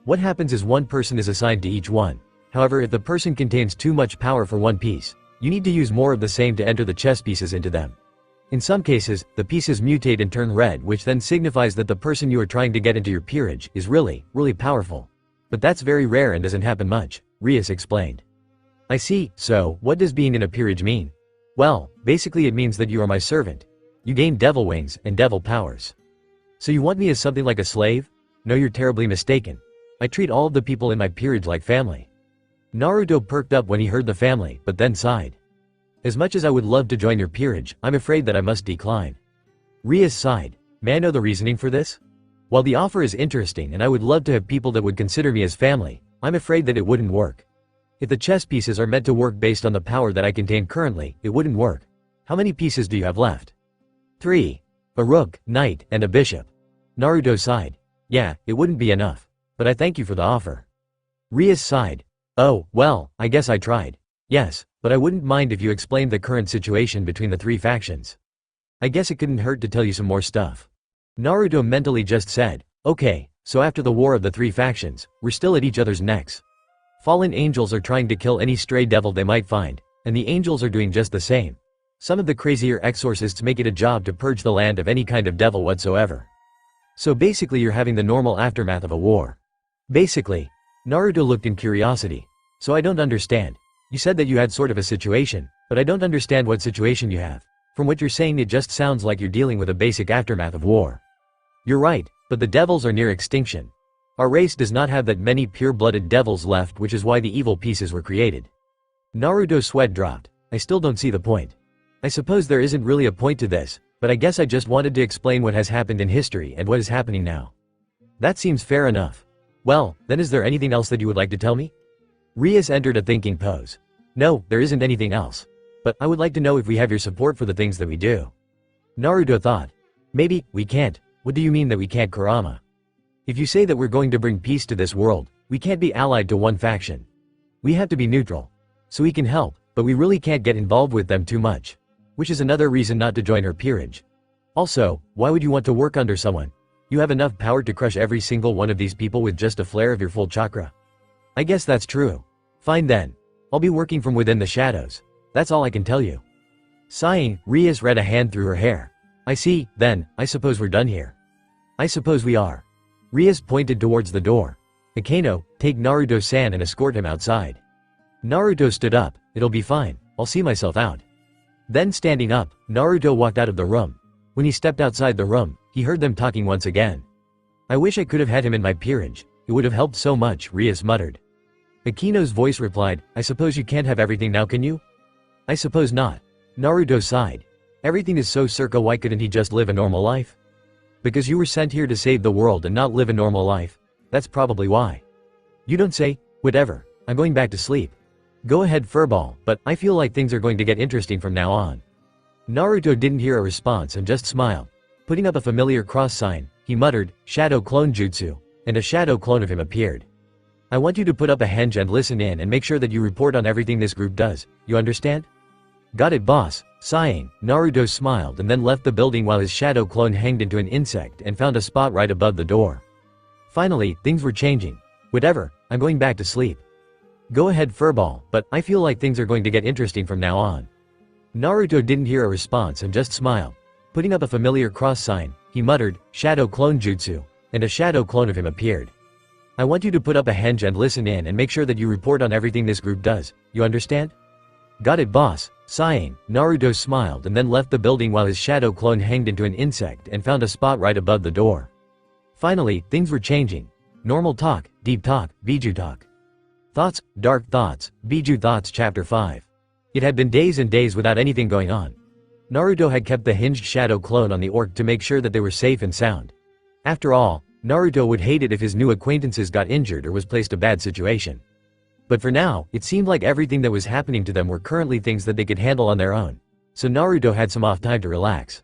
"What happens is one person is assigned to each one. However, if the person contains too much power for one piece, you need to use more of the same to enter the chess pieces into them. In some cases, the pieces mutate and turn red, which then signifies that the person you are trying to get into your peerage is really powerful. But that's very rare and doesn't happen much," Rias explained. "I see, so, what does being in a peerage mean?" "Well, basically it means that you are my servant. You gain devil wings and devil powers." "So you want me as something like a slave?" "No, you're terribly mistaken. I treat all of the people in my peerage like family." Naruto perked up when he heard the family, but then sighed. "As much as I would love to join your peerage, I'm afraid that I must decline." Rias sighed. "May I know the reasoning for this?" "While the offer is interesting and I would love to have people that would consider me as family, I'm afraid that it wouldn't work. If the chess pieces are meant to work based on the power that I contain currently, it wouldn't work. How many pieces do you have left?" 3. A rook, knight, and a bishop. Naruto sighed. Yeah, it wouldn't be enough. But I thank you for the offer. Rias sighed. Oh, well, I guess I tried. Yes, but I wouldn't mind if you explained the current situation between the three factions. I guess it couldn't hurt to tell you some more stuff. Naruto mentally just said, okay, so after the war of the three factions, we're still at each other's necks. Fallen angels are trying to kill any stray devil they might find, and the angels are doing just the same. Some of the crazier exorcists make it a job to purge the land of any kind of devil whatsoever. So basically you're having the normal aftermath of a war. Basically. Naruto looked in curiosity. So I don't understand. You said that you had sort of a situation, but I don't understand what situation you have. From what you're saying it just sounds like you're dealing with a basic aftermath of war. You're right, but the devils are near extinction. Our race does not have that many pure-blooded devils left, which is why the evil pieces were created. Naruto's sweat dropped. I still don't see the point. I suppose there isn't really a point to this, but I guess I just wanted to explain what has happened in history and what is happening now. That seems fair enough. Well, then is there anything else that you would like to tell me? Rias entered a thinking pose. No, there isn't anything else. But I would like to know if we have your support for the things that we do. Naruto thought. Maybe, we can't. What do you mean that we can't, Kurama? If you say that we're going to bring peace to this world, we can't be allied to one faction. We have to be neutral. So we can help, but we really can't get involved with them too much. Which is another reason not to join her peerage. Also, why would you want to work under someone? You have enough power to crush every single one of these people with just a flare of your full chakra. I guess that's true. Fine then. I'll be working from within the shadows. That's all I can tell you. Sighing, Rias read a hand through her hair. I see, then, I suppose we're done here. I suppose we are. Rias pointed towards the door. Akeno, take Naruto-san and escort him outside. Naruto stood up. It'll be fine. I'll see myself out. Then standing up, Naruto walked out of the room. When he stepped outside the room, he heard them talking once again. I wish I could have had him in my peerage. It would have helped so much, Rias muttered. Akino's voice replied, I suppose you can't have everything now, can you? I suppose not. Naruto sighed. Everything is so circa, why couldn't he just live a normal life? Because you were sent here to save the world and not live a normal life. That's probably why. You don't say. Whatever. I'm going back to sleep. Go ahead, Furball, but I feel like things are going to get interesting from now on. Naruto didn't hear a response and just smiled. Putting up a familiar cross sign, he muttered, Shadow Clone Jutsu, and a shadow clone of him appeared. I want you to put up a henge and listen in and make sure that you report on everything this group does, you understand? Got it, boss. Sighing, Naruto smiled and then left the building while his shadow clone hanged into an insect and found a spot right above the door. Finally, things were changing. Whatever, I'm going back to sleep. Go ahead, Furball, but I feel like things are going to get interesting from now on. Naruto didn't hear a response and just smiled. Putting up a familiar cross sign, he muttered, Shadow Clone Jutsu, and a shadow clone of him appeared. I want you to put up a henge and listen in and make sure that you report on everything this group does, you understand? Got it, boss. Sighing, Naruto smiled and then left the building while his shadow clone hanged into an insect and found a spot right above the door. Finally, things were changing. Normal talk, deep talk, Biju talk. Thoughts, dark thoughts, Biju thoughts chapter 5. It had been days and days without anything going on. Naruto had kept the hinged shadow clone on the orc to make sure that they were safe and sound. After all, Naruto would hate it if his new acquaintances got injured or was placed in a bad situation. But for now, it seemed like everything that was happening to them were currently things that they could handle on their own. So Naruto had some off time to relax.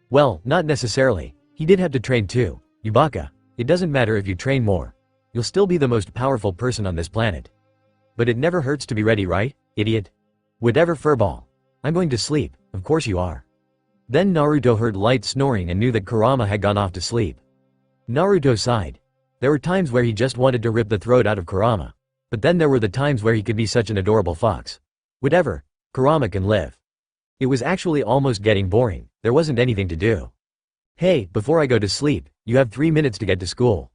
Well, not necessarily. He did have to train too. Yubaka, it doesn't matter if you train more. You'll still be the most powerful person on this planet. But it never hurts to be ready, right, idiot? Whatever, Furball. I'm going to sleep, of course you are. Then Naruto heard light snoring and knew that Kurama had gone off to sleep. Naruto sighed. There were times where he just wanted to rip the throat out of Kurama. But then there were the times where he could be such an adorable fox. Whatever, Kurama can live. It was actually almost getting boring, there wasn't anything to do. Hey, before I go to sleep, you have 3 minutes to get to school.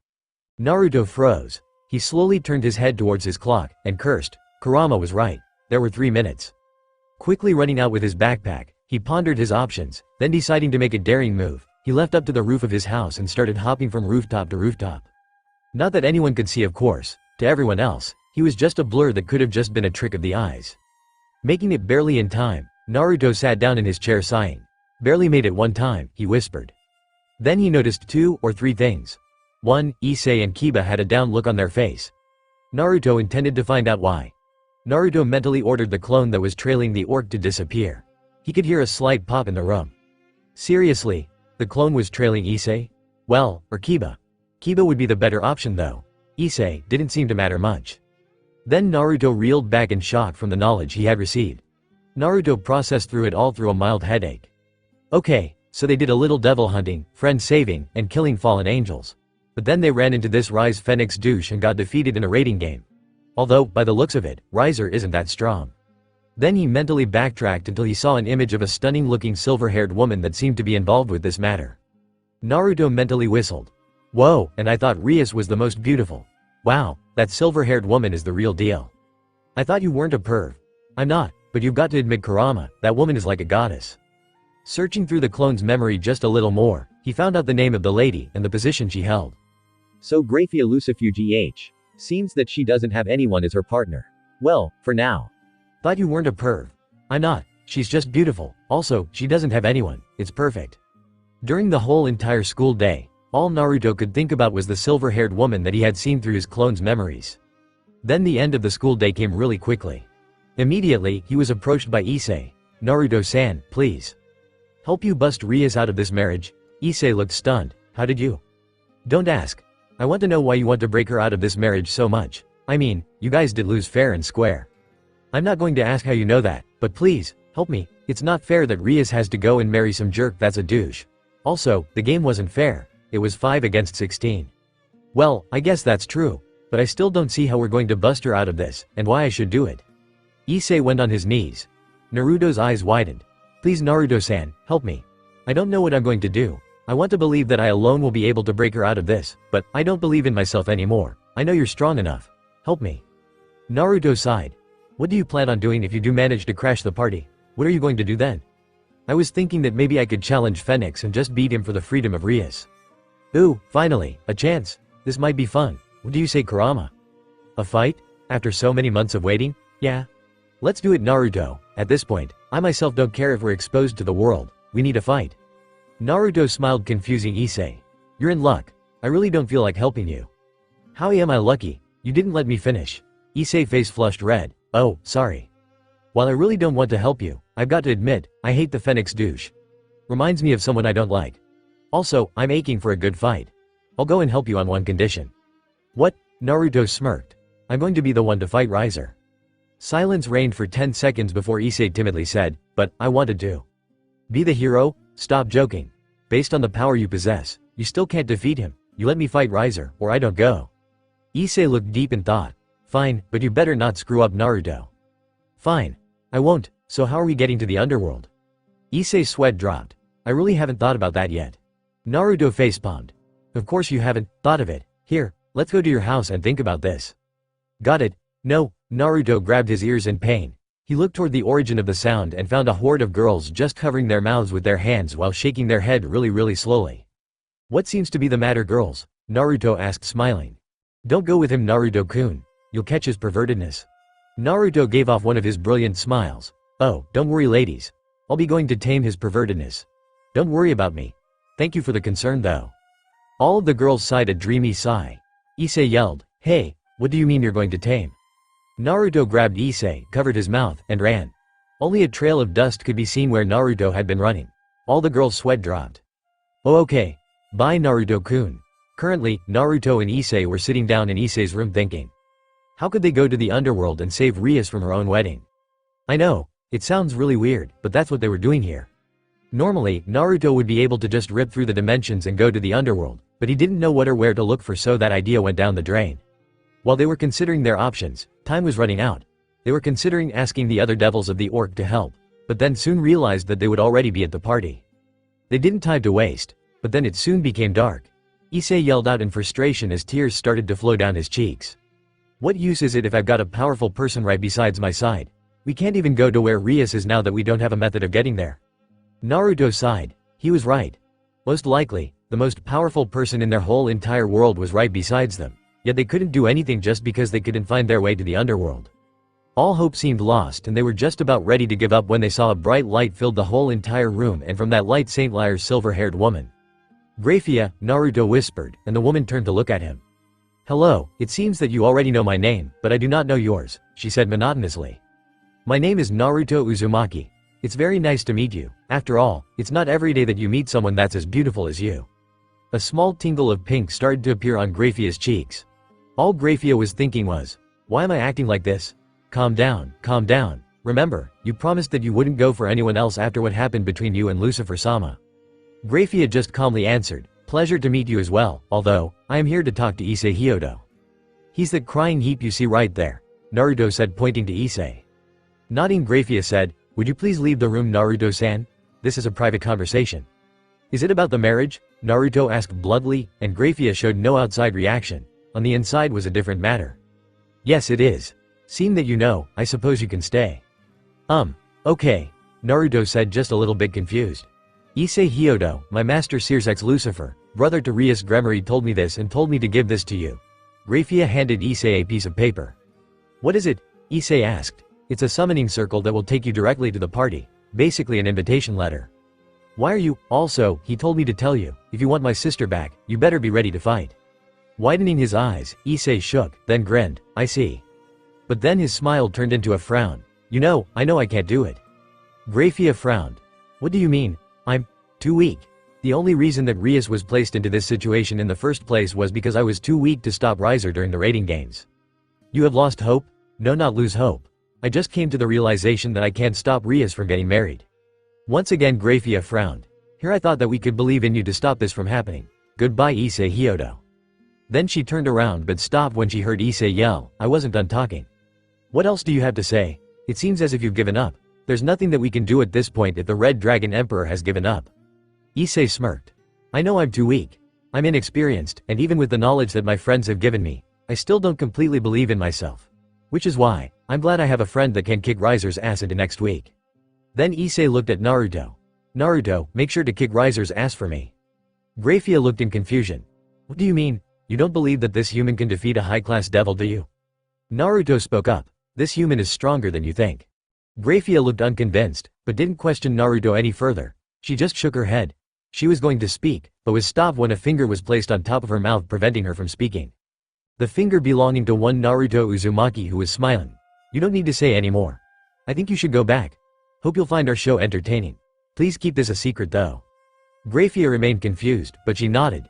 Naruto froze. He slowly turned his head towards his clock, and cursed. Kurama was right. There were 3 minutes. Quickly running out with his backpack, he pondered his options, then deciding to make a daring move, he left up to the roof of his house and started hopping from rooftop to rooftop. Not that anyone could see, of course. To everyone else, he was just a blur that could have just been a trick of the eyes. Making it barely in time, Naruto sat down in his chair sighing. Barely made it one time, he whispered. Then he noticed 2 or 3 things. 1, Issei and Kiba had a down look on their face. Naruto intended to find out why. Naruto mentally ordered the clone that was trailing the orc to disappear. He could hear a slight pop in the room. Seriously? The clone was trailing Issei? Well, or Kiba. Kiba would be the better option though. Issei didn't seem to matter much. Then Naruto reeled back in shock from the knowledge he had received. Naruto processed through it all through a mild headache. Okay, so they did a little devil hunting, friend saving, and killing fallen angels. But then they ran into this Rise Phoenix douche and got defeated in a raiding game. Although, by the looks of it, Riser isn't that strong. Then he mentally backtracked until he saw an image of a stunning-looking silver-haired woman that seemed to be involved with this matter. Naruto mentally whistled. Whoa, and I thought Rias was the most beautiful. Wow, that silver-haired woman is the real deal. I thought you weren't a perv. I'm not, but you've got to admit Kurama, that woman is like a goddess. Searching through the clone's memory just a little more, he found out the name of the lady and the position she held. So Graphia Lucifuge. Seems that she doesn't have anyone as her partner. Well, for now. Thought you weren't a perv. I'm not, she's just beautiful. Also, she doesn't have anyone, it's perfect. During the whole entire school day, all Naruto could think about was the silver-haired woman that he had seen through his clone's memories. Then the end of the school day came really quickly. Immediately, he was approached by Issei. Naruto-san, please. Help you bust Rias out of this marriage? Issei looked stunned. How did you? Don't ask. I want to know why you want to break her out of this marriage so much. I mean, you guys did lose fair and square. I'm not going to ask how you know that, but please, help me. It's not fair that Rias has to go and marry some jerk that's a douche. Also, the game wasn't fair. It was 5 against 16. Well, I guess that's true, but I still don't see how we're going to bust her out of this, and why I should do it. Issei went on his knees. Naruto's eyes widened. Please Naruto-san, help me. I don't know what I'm going to do. I want to believe that I alone will be able to break her out of this, but I don't believe in myself anymore. I know you're strong enough. Help me. Naruto sighed. What do you plan on doing if you do manage to crash the party? What are you going to do then? I was thinking that maybe I could challenge Phoenix and just beat him for the freedom of Rias. Ooh, finally, a chance. This might be fun. What do you say, Kurama? A fight? After so many months of waiting? Yeah. Let's do it, Naruto. At this point, I myself don't care if we're exposed to the world. We need a fight. Naruto smiled, confusing Issei. You're in luck. I really don't feel like helping you. How am I lucky? You didn't let me finish. Issei face flushed red. Oh, sorry. While I really don't want to help you, I've got to admit, I hate the Phoenix douche. Reminds me of someone I don't like. Also, I'm aching for a good fight. I'll go and help you on one condition. What? Naruto smirked. I'm going to be the one to fight Riser. Silence reigned for 10 seconds before Issei timidly said, but I wanted to. Be the hero? Stop joking. Based on the power you possess, you still can't defeat him. You let me fight Riser, or I don't go. Issei looked deep in thought. Fine, but you better not screw up Naruto. Fine. I won't, so how are we getting to the underworld? Issei's sweat dropped. I really haven't thought about that yet. Naruto facepalmed. Of course you haven't thought of it. Here, let's go to your house and think about this. Got it. No. Naruto grabbed his ears in pain. He looked toward the origin of the sound and found a horde of girls just covering their mouths with their hands while shaking their head really slowly. What seems to be the matter, girls? Naruto asked, smiling. Don't go with him, Naruto-kun. You'll catch his pervertedness. Naruto gave off one of his brilliant smiles. Oh, don't worry, ladies. I'll be going to tame his pervertedness. Don't worry about me. Thank you for the concern though. All of the girls sighed a dreamy sigh. Issei yelled, hey, what do you mean you're going to tame? Naruto grabbed Issei, covered his mouth, and ran. Only a trail of dust could be seen where Naruto had been running. All the girls' sweat dropped. Oh okay. Bye Naruto-kun. Currently, Naruto and Issei were sitting down in Issei's room thinking. How could they go to the underworld and save Rias from her own wedding? I know, it sounds really weird, but that's what they were doing here. Normally, Naruto would be able to just rip through the dimensions and go to the underworld, but he didn't know what or where to look for, so that idea went down the drain. While they were considering their options, time was running out. They were considering asking the other devils of the orc to help, but then soon realized that they would already be at the party. They didn't time to waste, but then it soon became dark. Issei yelled out in frustration as tears started to flow down his cheeks. What use is it if I've got a powerful person right besides my side? We can't even go to where Rias is now that we don't have a method of getting there. Naruto sighed. He was right. Most likely, the most powerful person in their whole entire world was right besides them, yet they couldn't do anything just because they couldn't find their way to the underworld. All hope seemed lost and they were just about ready to give up when they saw a bright light filled the whole entire room, and from that light Saint Leir's silver-haired woman. Graphia, Naruto whispered, and the woman turned to look at him. Hello, it seems that you already know my name, but I do not know yours, she said monotonously. My name is Naruto Uzumaki. It's very nice to meet you. After all, it's not every day that you meet someone that's as beautiful as you. A small tingle of pink started to appear on Graphia's cheeks. All Graphia was thinking was, why am I acting like this? Calm down, calm down. Remember, you promised that you wouldn't go for anyone else after what happened between you and Lucifer-sama. Graphia just calmly answered, pleasure to meet you as well, although, I am here to talk to Issei Hyodo. He's that crying heap you see right there, Naruto said pointing to Issei. Nodding, Graphia said, would you please leave the room, Naruto-san? This is a private conversation. Is it about the marriage? Naruto asked bluntly, and Graphia showed no outside reaction. On the inside was a different matter. Yes, it is. Seeing that you know, I suppose you can stay. Okay, Naruto said, just a little bit confused. Issei Hyodo, my master Seer's ex-Lucifer, brother to Rias Gremory, told me this and told me to give this to you. Graphia handed Issei a piece of paper. What is it? Issei asked. It's a summoning circle that will take you directly to the party, basically an invitation letter. Why are you? Also, he told me to tell you, if you want my sister back, you better be ready to fight. Widening his eyes, Issei shook, then grinned, I see. But then his smile turned into a frown. I know I can't do it. Graphia frowned. What do you mean? I'm too weak. The only reason that Rias was placed into this situation in the first place was because I was too weak to stop Riser during the raiding games. You have lost hope? No, not lose hope. I just came to the realization that I can't stop Rias from getting married. Once again Graphia frowned. Here I thought that we could believe in you to stop this from happening. Goodbye, Issei Hyodo. Then she turned around but stopped when she heard Issei yell, I wasn't done talking. What else do you have to say? It seems as if you've given up. There's nothing that we can do at this point if the Red Dragon Emperor has given up. Issei smirked. I know I'm too weak. I'm inexperienced, and even with the knowledge that my friends have given me, I still don't completely believe in myself. Which is why, I'm glad I have a friend that can kick Riser's ass into next week. Then Issei looked at Naruto. Naruto, make sure to kick Riser's ass for me. Graphia looked in confusion. What do you mean? You don't believe that this human can defeat a high-class devil, do you? Naruto spoke up. This human is stronger than you think. Graphia looked unconvinced, but didn't question Naruto any further. She just shook her head. She was going to speak, but was stopped when a finger was placed on top of her mouth, preventing her from speaking. The finger belonging to one Naruto Uzumaki, who was smiling. You don't need to say any more. I think you should go back. Hope you'll find our show entertaining. Please keep this a secret though. Graphia remained confused, but she nodded.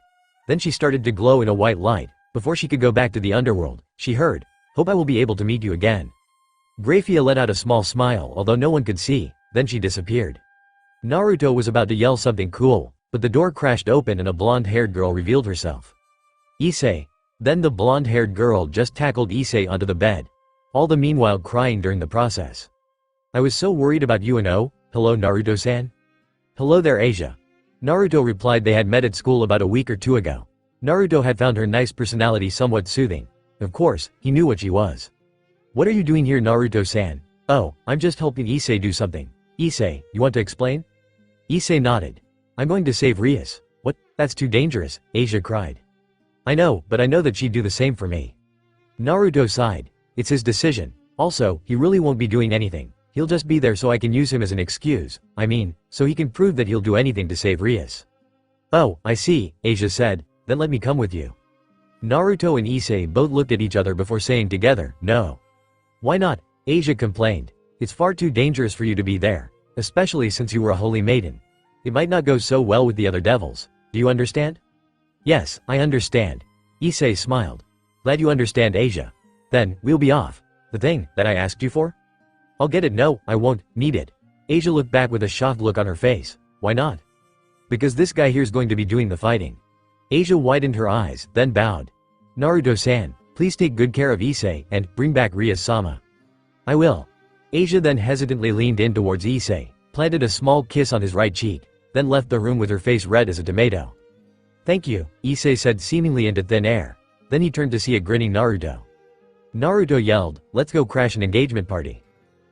Then she started to glow in a white light. Before she could go back to the underworld, she heard, hope I will be able to meet you again. Graphia let out a small smile, although no one could see, then she disappeared. Naruto was about to yell something cool, but the door crashed open and a blonde-haired girl revealed herself. Issei. Then the blonde-haired girl just tackled Issei onto the bed. All the meanwhile crying during the process. I was so worried about you and oh, hello Naruto-san? Hello there Asia. Naruto replied. They had met at school about a week or two ago. Naruto had found her nice personality somewhat soothing. Of course, he knew what she was. What are you doing here, Naruto-san? Oh, I'm just helping Issei do something. Issei, you want to explain? Issei nodded. I'm going to save Rias. What? That's too dangerous, Asia cried. I know, but I know that she'd do the same for me. Naruto sighed. It's his decision. Also, he really won't be doing anything. He'll just be there so I can use him as an excuse. I mean, so he can prove that he'll do anything to save Rias. Oh, I see, Asia said. Then let me come with you. Naruto and Issei both looked at each other before saying together, no. Why not? Asia complained. It's far too dangerous for you to be there, especially since you were a holy maiden. It might not go so well with the other devils. Do you understand? Yes, I understand. Issei smiled. Glad you understand, Asia. Then, we'll be off. The thing that I asked you for? I'll get it. No, I won't need it. Asia looked back with a shocked look on her face. Why not? Because this guy here's going to be doing the fighting. Asia widened her eyes, then bowed. Naruto-san, please take good care of Issei, and bring back Rias-sama. I will. Asia then hesitantly leaned in towards Issei, planted a small kiss on his right cheek, then left the room with her face red as a tomato. Thank you, Issei said seemingly into thin air. Then he turned to see a grinning Naruto. Naruto yelled, let's go crash an engagement party.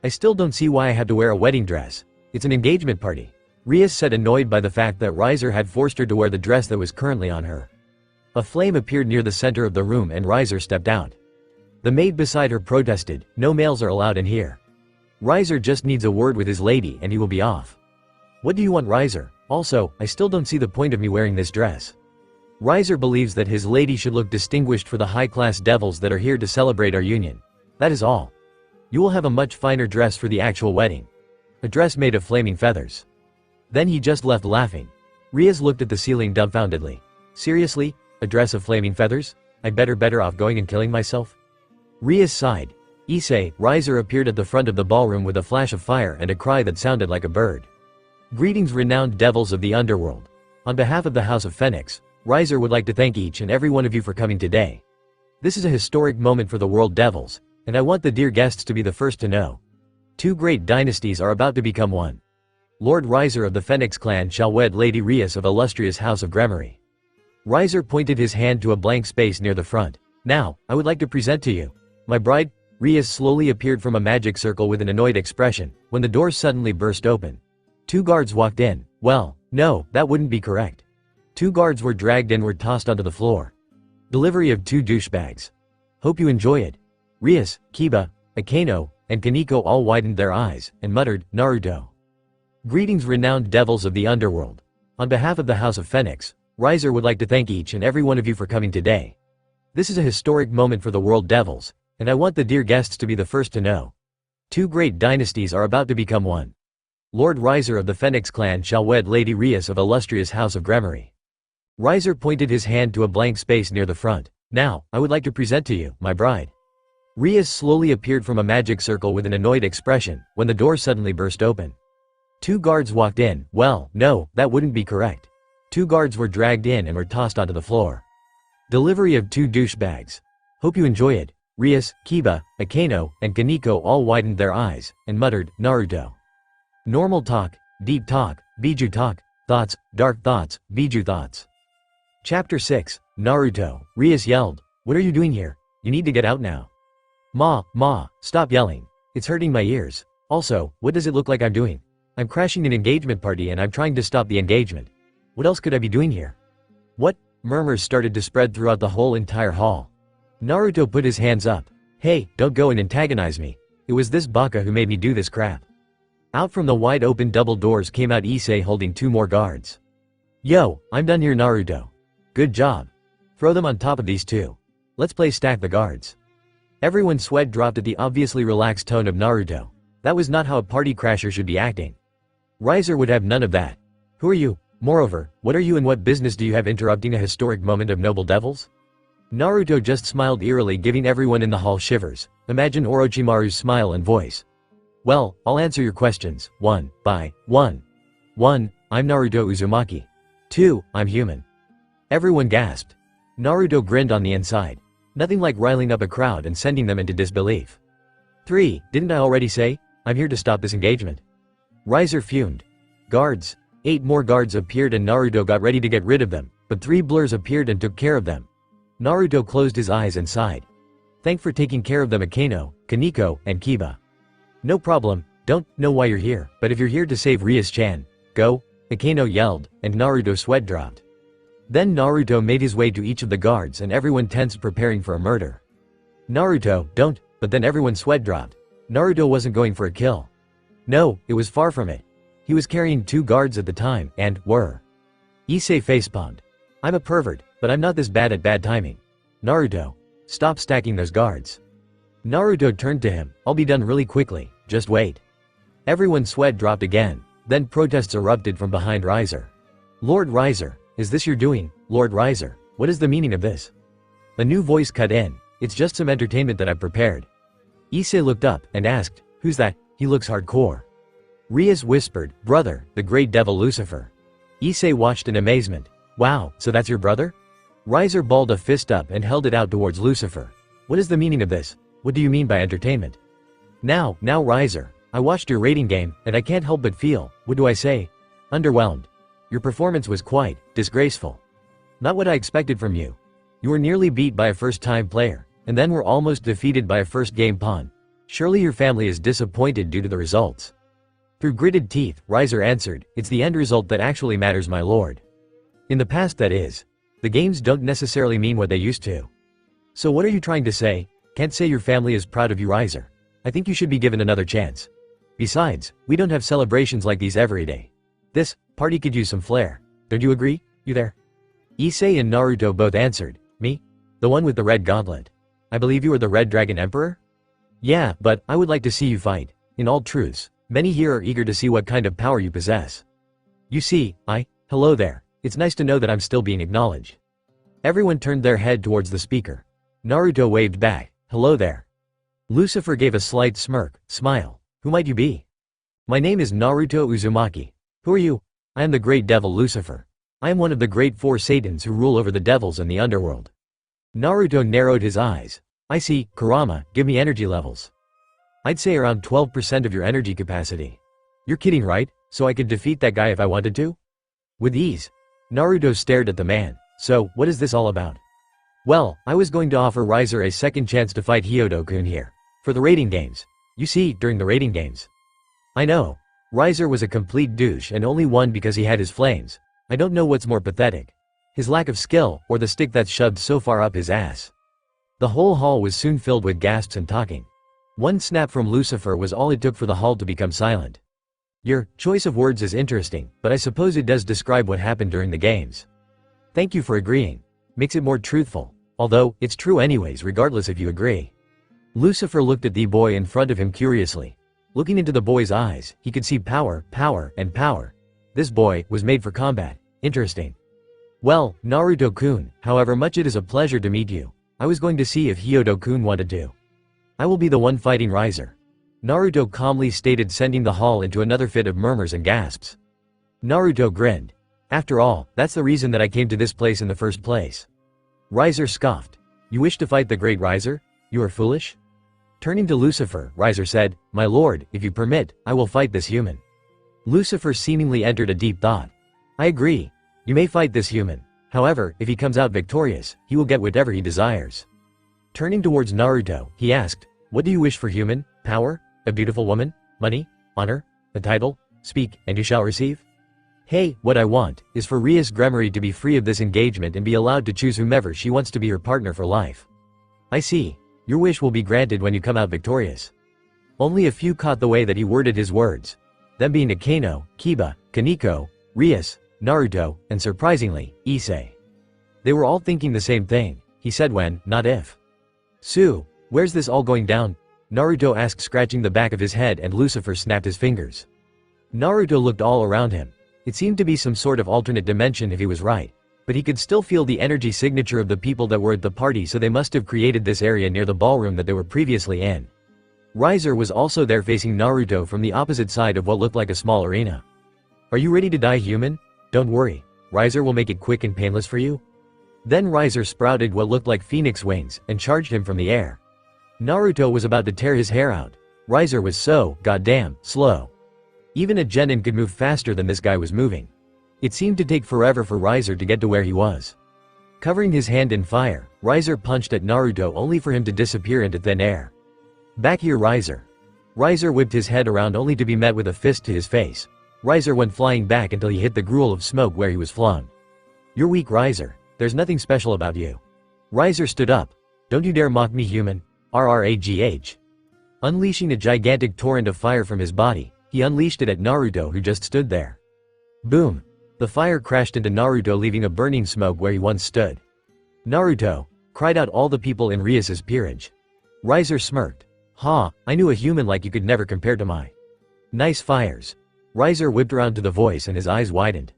I still don't see why I had to wear a wedding dress. It's an engagement party. Rias said, annoyed by the fact that Riser had forced her to wear the dress that was currently on her. A flame appeared near the center of the room and Riser stepped out. The maid beside her protested, no males are allowed in here. Riser just needs a word with his lady and he will be off. What do you want, Riser? Also, I still don't see the point of me wearing this dress. Riser believes that his lady should look distinguished for the high-class devils that are here to celebrate our union. That is all. You will have a much finer dress for the actual wedding. a dress made of flaming feathers. Then he just left laughing. Rias looked at the ceiling dumbfoundedly. Seriously? A dress of flaming feathers? I'd better off going and killing myself? Rias sighed. Issei, Riser appeared at the front of the ballroom with a flash of fire and a cry that sounded like a bird. Greetings, renowned devils of the underworld. On behalf of the House of Phoenix, Riser would like to thank each and every one of you for coming today. This is a historic moment for the world devils, and I want the dear guests to be the first to know. Two great dynasties are about to become one. Lord Riser of the Phoenix clan shall wed Lady Rias of illustrious House of Gremory. Riser pointed his hand to a blank space near the front. Now, I would like to present to you my bride. Rias slowly appeared from a magic circle with an annoyed expression, when the doors suddenly burst open. Two guards walked in. Well, no, that wouldn't be correct. Two guards were dragged and were tossed onto the floor. Delivery of two douchebags. Hope you enjoy it. Rias, Kiba, Akeno, and Kaneko all widened their eyes, and muttered, Naruto. Greetings, renowned devils of the underworld. On behalf of the House of Phoenix, Riser would like to thank each and every one of you for coming today. This is a historic moment for the world devils, and I want the dear guests to be the first to know. Two great dynasties are about to become one. Lord Riser of the Phoenix clan shall wed Lady Rias of illustrious House of Gremory. Riser pointed his hand to a blank space near the front. Now, I would like to present to you my bride. Rias slowly appeared from a magic circle with an annoyed expression, when the door suddenly burst open. Two guards walked in. Well, no, that wouldn't be correct. Two guards were dragged in and were tossed onto the floor. Delivery of two douchebags. Hope you enjoy it. Rias, Kiba, Akeno, and Kaneko all widened their eyes, and muttered, Naruto. Normal talk, deep talk, Biju talk, thoughts, dark thoughts, Biju thoughts. Chapter 6, Naruto. Rias yelled, what are you doing here? You need to get out now. Ma, stop yelling. It's hurting my ears. Also, what does it look like I'm doing? I'm crashing an engagement party and I'm trying to stop the engagement. What else could I be doing here? What? Murmurs started to spread throughout the whole entire hall. Naruto put his hands up. Hey, don't go and antagonize me. It was this baka who made me do this crap. Out from the wide open double doors came out Issei holding two more guards. Yo, I'm done here, Naruto. Good job. Throw them on top of these two. Let's play stack the guards. Everyone's sweat dropped at the obviously relaxed tone of Naruto. That was not how a party crasher should be acting. Riser would have none of that. Who are you? Moreover, what are you and what business do you have interrupting a historic moment of noble devils? Naruto just smiled eerily, giving everyone in the hall shivers. Imagine Orochimaru's smile and voice. Well, I'll answer your questions, one by one. 1. I'm Naruto Uzumaki. 2. I'm human. Everyone gasped. Naruto grinned on the inside. Nothing like riling up a crowd and sending them into disbelief. 3. Didn't I already say? I'm here to stop this engagement. Riser fumed. Guards. 8 more guards appeared and Naruto got ready to get rid of them, but 3 blurs appeared and took care of them. Naruto closed his eyes and sighed. Thank for taking care of them, Akeno, Kaneko, and Kiba. No problem, don't know why you're here, but if you're here to save Rias-chan, go, Akeno yelled, and Naruto's sweat dropped. Then Naruto made his way to each of the guards and everyone tensed, preparing for a murder. Naruto, don't, but then everyone's sweat dropped. Naruto wasn't going for a kill. No, it was far from it. He was carrying 2 guards at the time, and were. Issei facepalmed. I'm a pervert, but I'm not this bad at bad timing. Naruto, stop stacking those guards. Naruto turned to him, I'll be done really quickly, just wait. Everyone's sweat dropped again, then protests erupted from behind Riser. Lord Riser, is this your doing, Lord Riser? What is the meaning of this? A new voice cut in, it's just some entertainment that I've prepared. Issei looked up and asked, who's that? He looks hardcore. Rias whispered, brother, the great devil Lucifer. Issei watched in amazement. Wow, so that's your brother? Riser balled a fist up and held it out towards Lucifer. What is the meaning of this? What do you mean by entertainment? Now Riser, I watched your rating game, and I can't help but feel, what do I say? Underwhelmed. Your performance was quite disgraceful. Not what I expected from you. You were nearly beat by a first-time player, and then were almost defeated by a first-game pawn. Surely your family is disappointed due to the results. Through gritted teeth, Riser answered, it's the end result that actually matters, my lord. In the past, that is. The games don't necessarily mean what they used to. So what are you trying to say? Can't say your family is proud of you, Riser. I think you should be given another chance. Besides, we don't have celebrations like these every day. This party could use some flair. Don't you agree? You there? Issei and Naruto both answered, me? The one with the red gauntlet. I believe you are the Red Dragon Emperor? Yeah, but I would like to see you fight. In all truths, Many here are eager to see what kind of power you possess. You see, hello there. It's nice to know that I'm still being acknowledged. Everyone turned their head towards the speaker. Naruto waved back, hello there. Lucifer gave a slight smile. Who might you be? My name is Naruto Uzumaki. Who are you? I am the great devil Lucifer. I am one of the great 4 Satans who rule over the devils and the underworld. Naruto narrowed his eyes. I see, Kurama, give me energy levels. I'd say around 12% of your energy capacity. You're kidding, right? So I could defeat that guy if I wanted to? With ease. Naruto stared at the man. So, what is this all about? Well, I was going to offer Riser a second chance to fight Hyodo-kun here. For the rating games. You see, during the rating games. I know. Riser was a complete douche and only won because he had his flames. I don't know what's more pathetic. His lack of skill, or the stick that's shoved so far up his ass. The whole hall was soon filled with gasps and talking. One snap from Lucifer was all it took for the hall to become silent. Your choice of words is interesting, but I suppose it does describe what happened during the games. Thank you for agreeing. Makes it more truthful. Although, it's true anyways regardless if you agree. Lucifer looked at the boy in front of him curiously. Looking into the boy's eyes, he could see power, and power. This boy was made for combat. Interesting. Well, Naruto-kun, however much it is a pleasure to meet you. I was going to see if Hyodo-kun wanted to. I will be the one fighting Riser. Naruto calmly stated, sending the hall into another fit of murmurs and gasps. Naruto grinned. After all, that's the reason that I came to this place in the first place. Riser scoffed. You wish to fight the great Riser? You are foolish? Turning to Lucifer, Riser said, My lord, if you permit, I will fight this human. Lucifer seemingly entered a deep thought. I agree. You may fight this human. However, if he comes out victorious, he will get whatever he desires. Turning towards Naruto, he asked, What do you wish for, human? Power? A beautiful woman? Money? Honor? A title? Speak, and you shall receive? Hey, what I want, is for Rias Gremory to be free of this engagement and be allowed to choose whomever she wants to be her partner for life. I see. Your wish will be granted when you come out victorious. Only a few caught the way that he worded his words. Them being Akeno, Kiba, Kaneko, Rias, Naruto, and surprisingly, Issei. They were all thinking the same thing, he said when, not if. Sue, where's this all going down? Naruto asked, scratching the back of his head, and Lucifer snapped his fingers. Naruto looked all around him. It seemed to be some sort of alternate dimension if he was right. But he could still feel the energy signature of the people that were at the party, so they must have created this area near the ballroom that they were previously in. Riser was also there facing Naruto from the opposite side of what looked like a small arena. Are you ready to die, human? Don't worry. Riser will make it quick and painless for you. Then Riser sprouted what looked like phoenix wings and charged him from the air. Naruto was about to tear his hair out. Riser was so goddamn slow. Even a genin could move faster than this guy was moving. It seemed to take forever for Riser to get to where he was. Covering his hand in fire, Riser punched at Naruto only for him to disappear into thin air. Back here, Riser. Riser whipped his head around only to be met with a fist to his face. Riser went flying back until he hit the gruel of smoke where he was flung. You're weak, Riser. There's nothing special about you. Riser stood up. Don't you dare mock me, human. RRAGH. Unleashing a gigantic torrent of fire from his body, he unleashed it at Naruto, who just stood there. Boom. The fire crashed into Naruto, leaving a burning smoke where he once stood. Naruto, cried out all the people in Rias's peerage. Riser smirked. Ha, I knew a human like you could never compare to my. Nice fires. Riser whipped around to the voice and his eyes widened.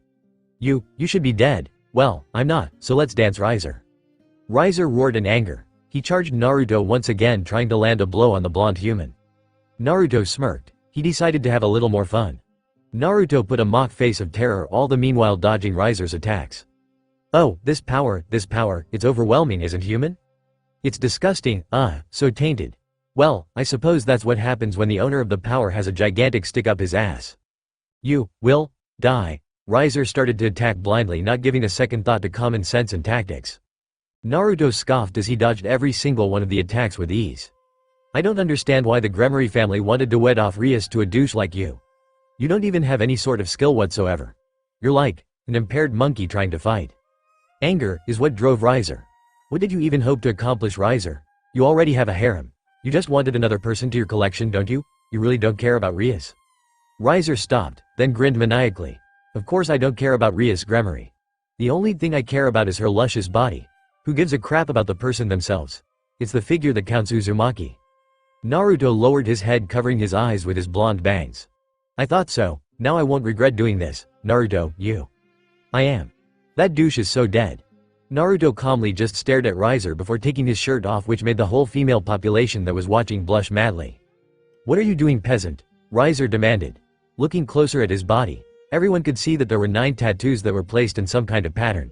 You should be dead. Well, I'm not, so let's dance, Riser. Riser roared in anger. He charged Naruto once again, trying to land a blow on the blonde human. Naruto smirked. He decided to have a little more fun. Naruto put a mock face of terror, all the meanwhile dodging Riser's attacks. Oh, this power, it's overwhelming, isn't human? It's disgusting, so tainted. Well, I suppose that's what happens when the owner of the power has a gigantic stick up his ass. You will die. Riser started to attack blindly, not giving a second thought to common sense and tactics. Naruto scoffed as he dodged every single one of the attacks with ease. I don't understand why the Gremory family wanted to wed off Rias to a douche like you. You don't even have any sort of skill whatsoever. You're like an impaired monkey trying to fight. Anger is what drove Riser. What did you even hope to accomplish, Riser? You already have a harem. You just wanted another person to your collection, don't you? You really don't care about Rias? Riser stopped, then grinned maniacally. Of course I don't care about Rias Gremory. The only thing I care about is her luscious body. Who gives a crap about the person themselves? It's the figure that counts, Uzumaki. Naruto lowered his head, covering his eyes with his blonde bangs. I thought so, now I won't regret doing this, Naruto, you. I am. That douche is so dead. Naruto calmly just stared at Riser before taking his shirt off, which made the whole female population that was watching blush madly. What are you doing, peasant? Riser demanded. Looking closer at his body, everyone could see that there were 9 tattoos that were placed in some kind of pattern.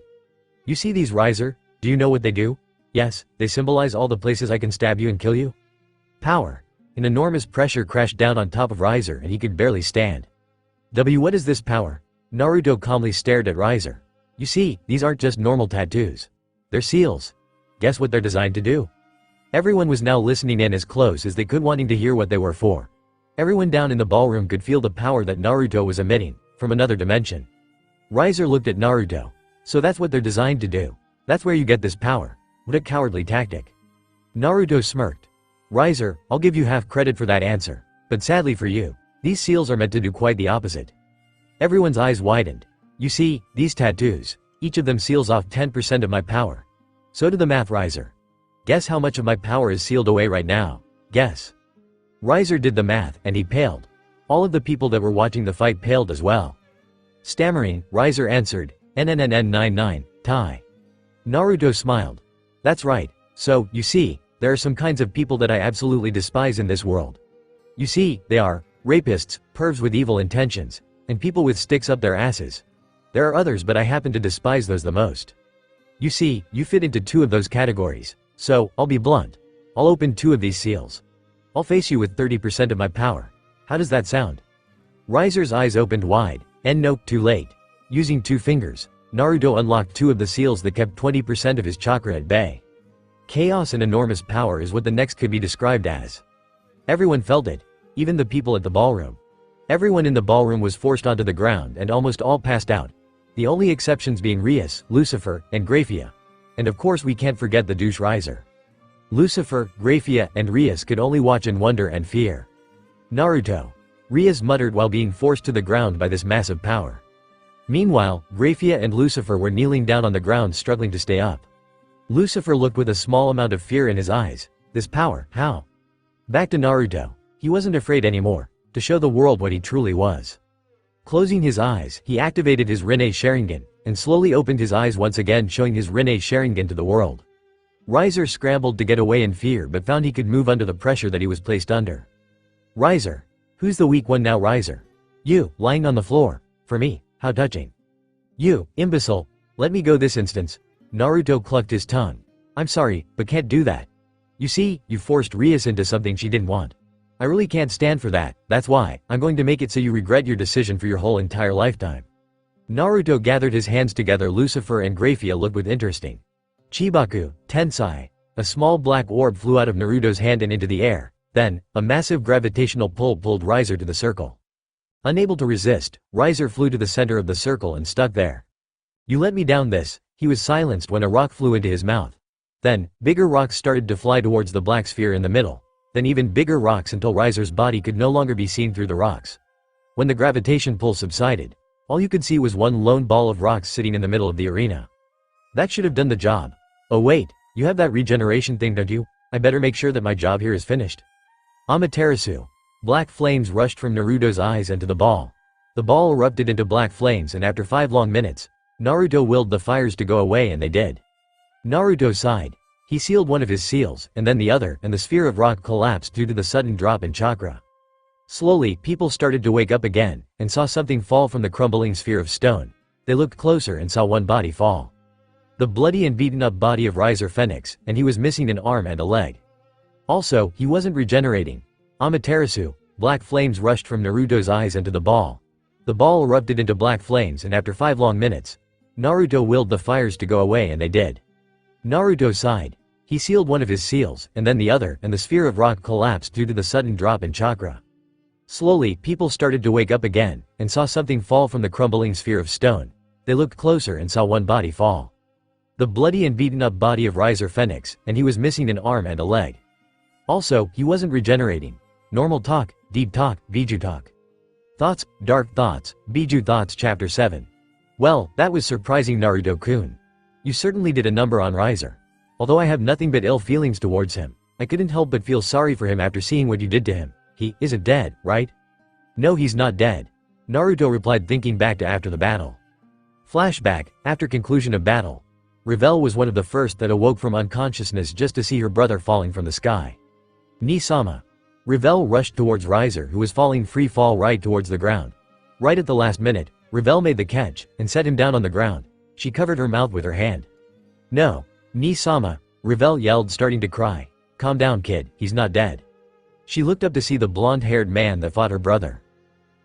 You see these, Riser? Do you know what they do? Yes, they symbolize all the places I can stab you and kill you. Power. An enormous pressure crashed down on top of Riser and he could barely stand. What is this power? Naruto calmly stared at Riser. You see, these aren't just normal tattoos. They're seals. Guess what they're designed to do? Everyone was now listening in as close as they could, wanting to hear what they were for. Everyone down in the ballroom could feel the power that Naruto was emitting, from another dimension. Riser looked at Naruto. So that's what they're designed to do. That's where you get this power. What a cowardly tactic. Naruto smirked. Riser, I'll give you half credit for that answer. But sadly for you, these seals are meant to do quite the opposite. Everyone's eyes widened. You see, these tattoos, each of them seals off 10% of my power. So do the math, Riser. Guess how much of my power is sealed away right now? Guess. Riser did the math and he paled. All of the people that were watching the fight paled as well. Stammering, Riser answered, NNNN99, tie. Naruto smiled. That's right. So, you see, there are some kinds of people that I absolutely despise in this world. You see, they are rapists, pervs with evil intentions, and people with sticks up their asses. There are others, but I happen to despise those the most. You see, you fit into 2 of those categories. So, I'll be blunt. I'll open 2 of these seals. I'll face you with 30% of my power. How does that sound? Riser's eyes opened wide, and nope, too late. Using 2 fingers, Naruto unlocked 2 of the seals that kept 20% of his chakra at bay. Chaos and enormous power is what the next could be described as. Everyone felt it, even the people at the ballroom. Everyone in the ballroom was forced onto the ground and almost all passed out. The only exceptions being Rias, Lucifer, and Graphia. And of course we can't forget the douche Riser. Lucifer, Graphia, and Rias could only watch in wonder and fear. Naruto. Rias muttered while being forced to the ground by this massive power. Meanwhile, Graphia and Lucifer were kneeling down on the ground, struggling to stay up. Lucifer looked with a small amount of fear in his eyes. This power, how? Back to Naruto. He wasn't afraid anymore, to show the world what he truly was. Closing his eyes, he activated his Rinne Sharingan, and slowly opened his eyes once again, showing his Rinne Sharingan to the world. Riser scrambled to get away in fear but found he could move under the pressure that he was placed under. Riser. Who's the weak one now, Riser? You, lying on the floor. For me, how touching. You, imbecile. Let me go this instance. Naruto clucked his tongue. I'm sorry, but can't do that. You see, you forced Rias into something she didn't want. I really can't stand for that, that's why, I'm going to make it so you regret your decision for your whole entire lifetime. Naruto gathered his hands together. Lucifer and Graphia looked with interesting. Chibaku, Tensai. A small black orb flew out of Naruto's hand and into the air. Then, a massive gravitational pull pulled Riser to the circle. Unable to resist, Riser flew to the center of the circle and stuck there. You let me down this. He was silenced when a rock flew into his mouth. Then, bigger rocks started to fly towards the black sphere in the middle. Then even bigger rocks until Riser's body could no longer be seen through the rocks. When the gravitation pull subsided, all you could see was one lone ball of rocks sitting in the middle of the arena. That should have done the job. Oh wait, you have that regeneration thing, don't you? I better make sure that my job here is finished. Amaterasu. Black flames rushed from Naruto's eyes and to the ball. The ball erupted into black flames, and after 5 long minutes, Naruto willed the fires to go away, and they did. Naruto sighed. He sealed one of his seals, and then the other, and the sphere of rock collapsed due to the sudden drop in chakra. Slowly, people started to wake up again, and saw something fall from the crumbling sphere of stone. They looked closer and saw one body fall. The bloody and beaten up body of Riser Phoenix, and he was missing an arm and a leg. Also, he wasn't regenerating. Amaterasu. Black flames rushed from Naruto's eyes and to the ball. The ball erupted into black flames, and after 5 long minutes, Naruto willed the fires to go away, and they did. Naruto sighed. He sealed one of his seals, and then the other, and the sphere of rock collapsed due to the sudden drop in chakra. Slowly, people started to wake up again, and saw something fall from the crumbling sphere of stone. They looked closer and saw one body fall. The bloody and beaten up body of Riser Phoenix, and he was missing an arm and a leg. Also, he wasn't regenerating. Normal talk, deep talk, Biju talk. Thoughts, dark thoughts, Biju thoughts. Chapter 7. Well, that was surprising, Naruto-kun. You certainly did a number on Riser. Although I have nothing but ill feelings towards him, I couldn't help but feel sorry for him after seeing what you did to him. He isn't dead, right? No, he's not dead. Naruto replied, thinking back to after the battle. Flashback, after conclusion of battle. Revel was one of the first that awoke from unconsciousness just to see her brother falling from the sky. Ni-sama. Revel rushed towards Riser, who was falling free fall right towards the ground. Right at the last minute, Revel made the catch, and set him down on the ground. She covered her mouth with her hand. No. Ni-sama, Revel yelled, starting to cry. Calm down, kid, he's not dead. She looked up to see the blonde-haired man that fought her brother.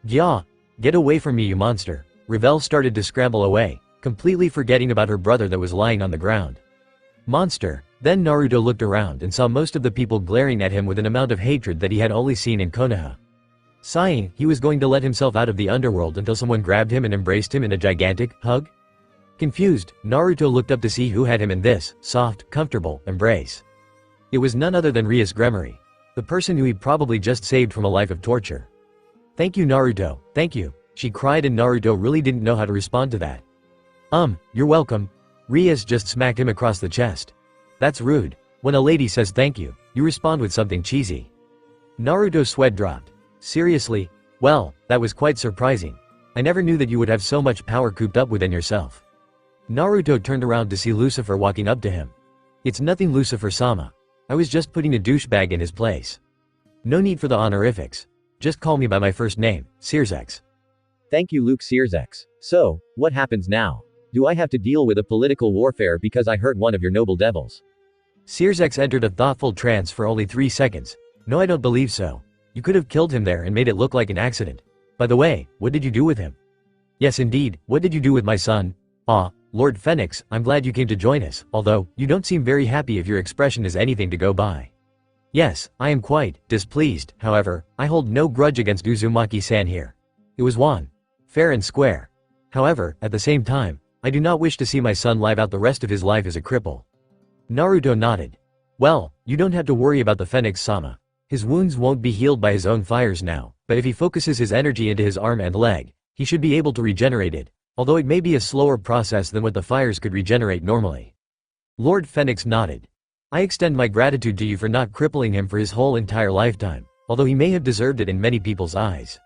Gya! Get away from me, you monster. Revel started to scramble away, completely forgetting about her brother that was lying on the ground. Monster. Then Naruto looked around and saw most of the people glaring at him with an amount of hatred that he had only seen in Konoha. Sighing, he was going to let himself out of the underworld until someone grabbed him and embraced him in a gigantic hug? Confused, Naruto looked up to see who had him in this soft, comfortable embrace. It was none other than Rias Gremory, the person who he probably just saved from a life of torture. Thank you, Naruto, thank you, she cried, and Naruto really didn't know how to respond to that. You're welcome. Rias just smacked him across the chest. That's rude. When a lady says thank you, you respond with something cheesy. Naruto's sweat dropped. Seriously? Well, that was quite surprising. I never knew that you would have so much power cooped up within yourself. Naruto turned around to see Lucifer walking up to him. It's nothing, Lucifer-sama. I was just putting a douchebag in his place. No need for the honorifics. Just call me by my first name, Searsex. Thank you, Luke Searsex. So, what happens now? Do I have to deal with a political warfare because I hurt one of your noble devils? Searsex entered a thoughtful trance for only 3 seconds. No, I don't believe so. You could have killed him there and made it look like an accident. By the way, what did you do with him? Yes, indeed, what did you do with my son? Lord Phoenix, I'm glad you came to join us, although, you don't seem very happy if your expression is anything to go by. Yes, I am quite displeased, however, I hold no grudge against Uzumaki-san here. It was one. Fair and square. However, at the same time, I do not wish to see my son live out the rest of his life as a cripple. Naruto nodded. Well, you don't have to worry about the Phoenix-sama. His wounds won't be healed by his own fires now, but if he focuses his energy into his arm and leg, he should be able to regenerate it, although it may be a slower process than what the fires could regenerate normally. Lord Phoenix nodded. I extend my gratitude to you for not crippling him for his whole entire lifetime, although he may have deserved it in many people's eyes.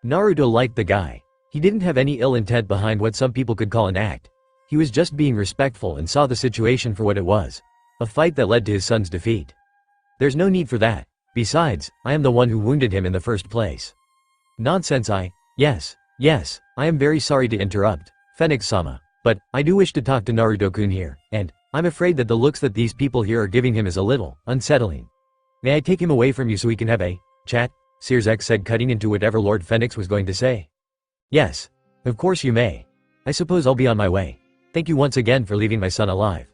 Naruto liked the guy. He didn't have any ill intent behind what some people could call an act. He was just being respectful and saw the situation for what it was. A fight that led to his son's defeat. There's no need for that. Besides, I am the one who wounded him in the first place. Nonsense. Yes, I am very sorry to interrupt, Phoenix-sama, but I do wish to talk to Naruto-kun here, and I'm afraid that the looks that these people here are giving him is a little unsettling. May I take him away from you so we can have a chat? Searsex said, cutting into whatever Lord Phoenix was going to say. Yes, of course you may. I suppose I'll be on my way. Thank you once again for leaving my son alive.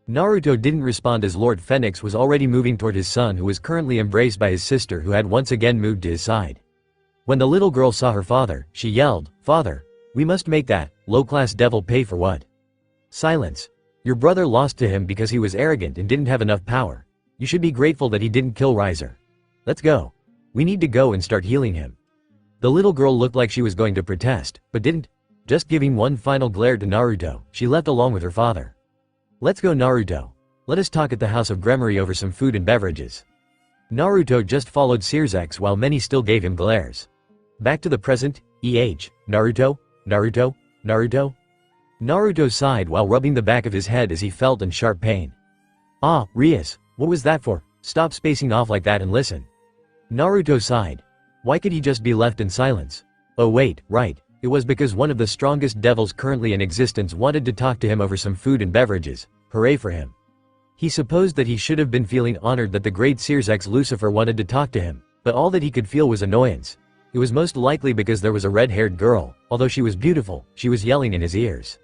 Naruto didn't respond as Lord Phoenix was already moving toward his son, who was currently embraced by his sister, who had once again moved to his side. When the little girl saw her father, she yelled, "Father, we must make that low-class devil pay for what?" Silence. Your brother lost to him because he was arrogant and didn't have enough power. You should be grateful that he didn't kill Riser. Let's go. We need to go and start healing him. The little girl looked like she was going to protest, but didn't. Just giving one final glare to Naruto, she left along with her father. Let's go, Naruto. Let us talk at the house of Gremory over some food and beverages. Naruto just followed Searsex while many still gave him glares. Back to the present, Naruto? Naruto sighed while rubbing the back of his head as he felt in sharp pain. Rias, what was that for? Stop spacing off like that and listen. Naruto sighed. Why could he just be left in silence? Oh wait, right. It was because one of the strongest devils currently in existence wanted to talk to him over some food and beverages. Hooray for him. He supposed that he should have been feeling honored that the great Searsex Lucifer wanted to talk to him, but all that he could feel was annoyance. It was most likely because there was a red-haired girl, although she was beautiful, she was yelling in his ears.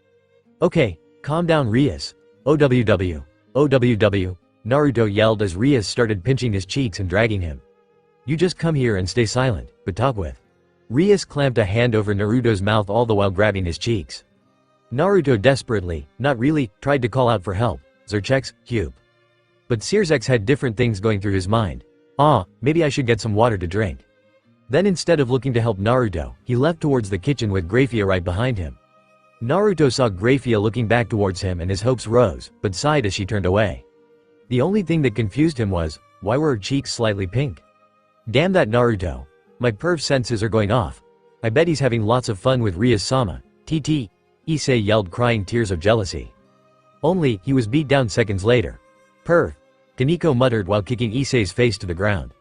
Okay, calm down, Rias. OWW. Naruto yelled as Rias started pinching his cheeks and dragging him. You just come here and stay silent, but talk with. Rias clamped a hand over Naruto's mouth all the while grabbing his cheeks. Naruto desperately, not really, tried to call out for help. Zerchex, Cube. But Searsex had different things going through his mind. Maybe I should get some water to drink. Then instead of looking to help Naruto, he left towards the kitchen with Grafia right behind him. Naruto saw Grafia looking back towards him and his hopes rose, but sighed as she turned away. The only thing that confused him was, why were her cheeks slightly pink? Damn that Naruto. My perv senses are going off. I bet he's having lots of fun with Rias-sama. TT. Issei yelled, crying tears of jealousy. Only, he was beat down seconds later. Perv. Kaneko muttered while kicking Issei's face to the ground.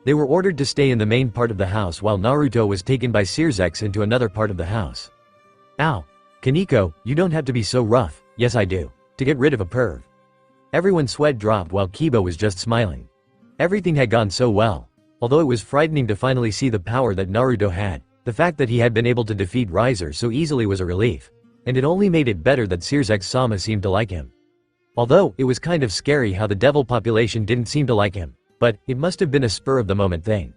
They were ordered to stay in the main part of the house while Naruto was taken by Searsex into another part of the house. Ow. Kaneko, you don't have to be so rough. Yes I do. To get rid of a perv. Everyone's sweat dropped while Kiba was just smiling. Everything had gone so well. Although it was frightening to finally see the power that Naruto had, the fact that he had been able to defeat Riser so easily was a relief. And it only made it better that Searsex-sama seemed to like him. Although, it was kind of scary how the devil population didn't seem to like him, but it must have been a spur-of-the-moment thing.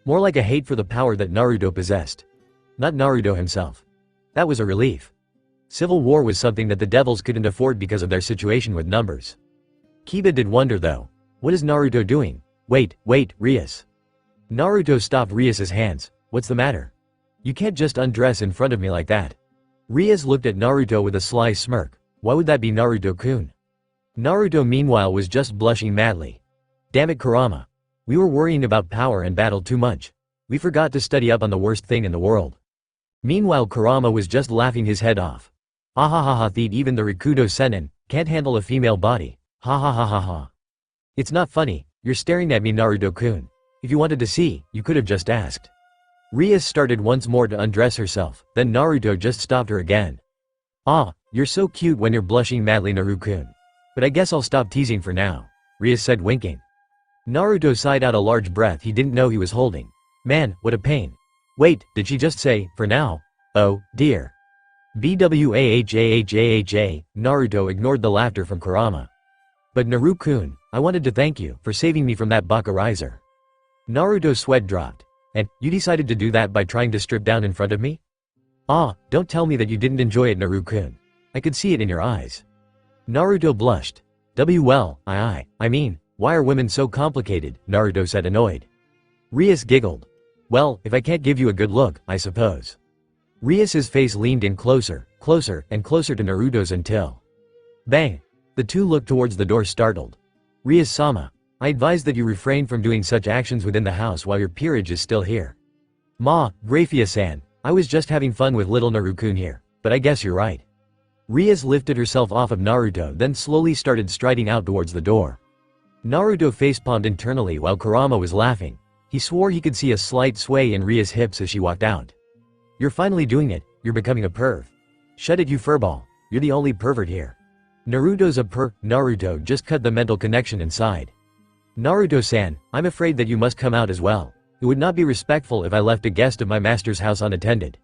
More like a hate for the power that Naruto possessed. Not Naruto himself. That was a relief. Civil war was something that the devils couldn't afford because of their situation with numbers. Kiba did wonder though. What is Naruto doing? Wait, Rias. Naruto stopped Rias's hands. What's the matter? You can't just undress in front of me like that. Rias looked at Naruto with a sly smirk. Why would that be Naruto-kun? Naruto meanwhile was just blushing madly. Damn it Kurama. We were worrying about power and battle too much. We forgot to study up on the worst thing in the world. Meanwhile Kurama was just laughing his head off. Ahahaha, even the Rikudo Senin can't handle a female body. Ha ha ha ha ha. It's not funny, you're staring at me Naruto-kun. If you wanted to see, you could have just asked. Rias started once more to undress herself, then Naruto just stopped her again. Ah, you're so cute when you're blushing madly Naruto-kun. But I guess I'll stop teasing for now, Rias said winking. Naruto sighed out a large breath he didn't know he was holding. Man, what a pain. Wait, did she just say, for now? Oh, dear. BWAHAHAHA, Naruto ignored the laughter from Kurama. But Naruto-kun, I wanted to thank you for saving me from that Baka Riser. Naruto's sweat dropped. And, you decided to do that by trying to strip down in front of me? Ah, don't tell me that you didn't enjoy it Naruto-kun. I could see it in your eyes. Naruto blushed. Well, I mean, why are women so complicated, Naruto said annoyed. Rias giggled. Well, if I can't give you a good look, I suppose. Rias's face leaned in closer, and closer to Naruto's until. Bang! The two looked towards the door startled. Rias-sama, I advise that you refrain from doing such actions within the house while your peerage is still here. Ma, Grafia-san, I was just having fun with little Naruto-kun here, but I guess you're right. Rias lifted herself off of Naruto then slowly started striding out towards the door. Naruto facepalmed internally while Kurama was laughing. He swore he could see a slight sway in Rias' hips as she walked out. You're finally doing it, you're becoming a perv. Shut it you furball, you're the only pervert here. Naruto's a Naruto just cut the mental connection inside. Naruto-san, I'm afraid that you must come out as well. It would not be respectful if I left a guest of my master's house unattended.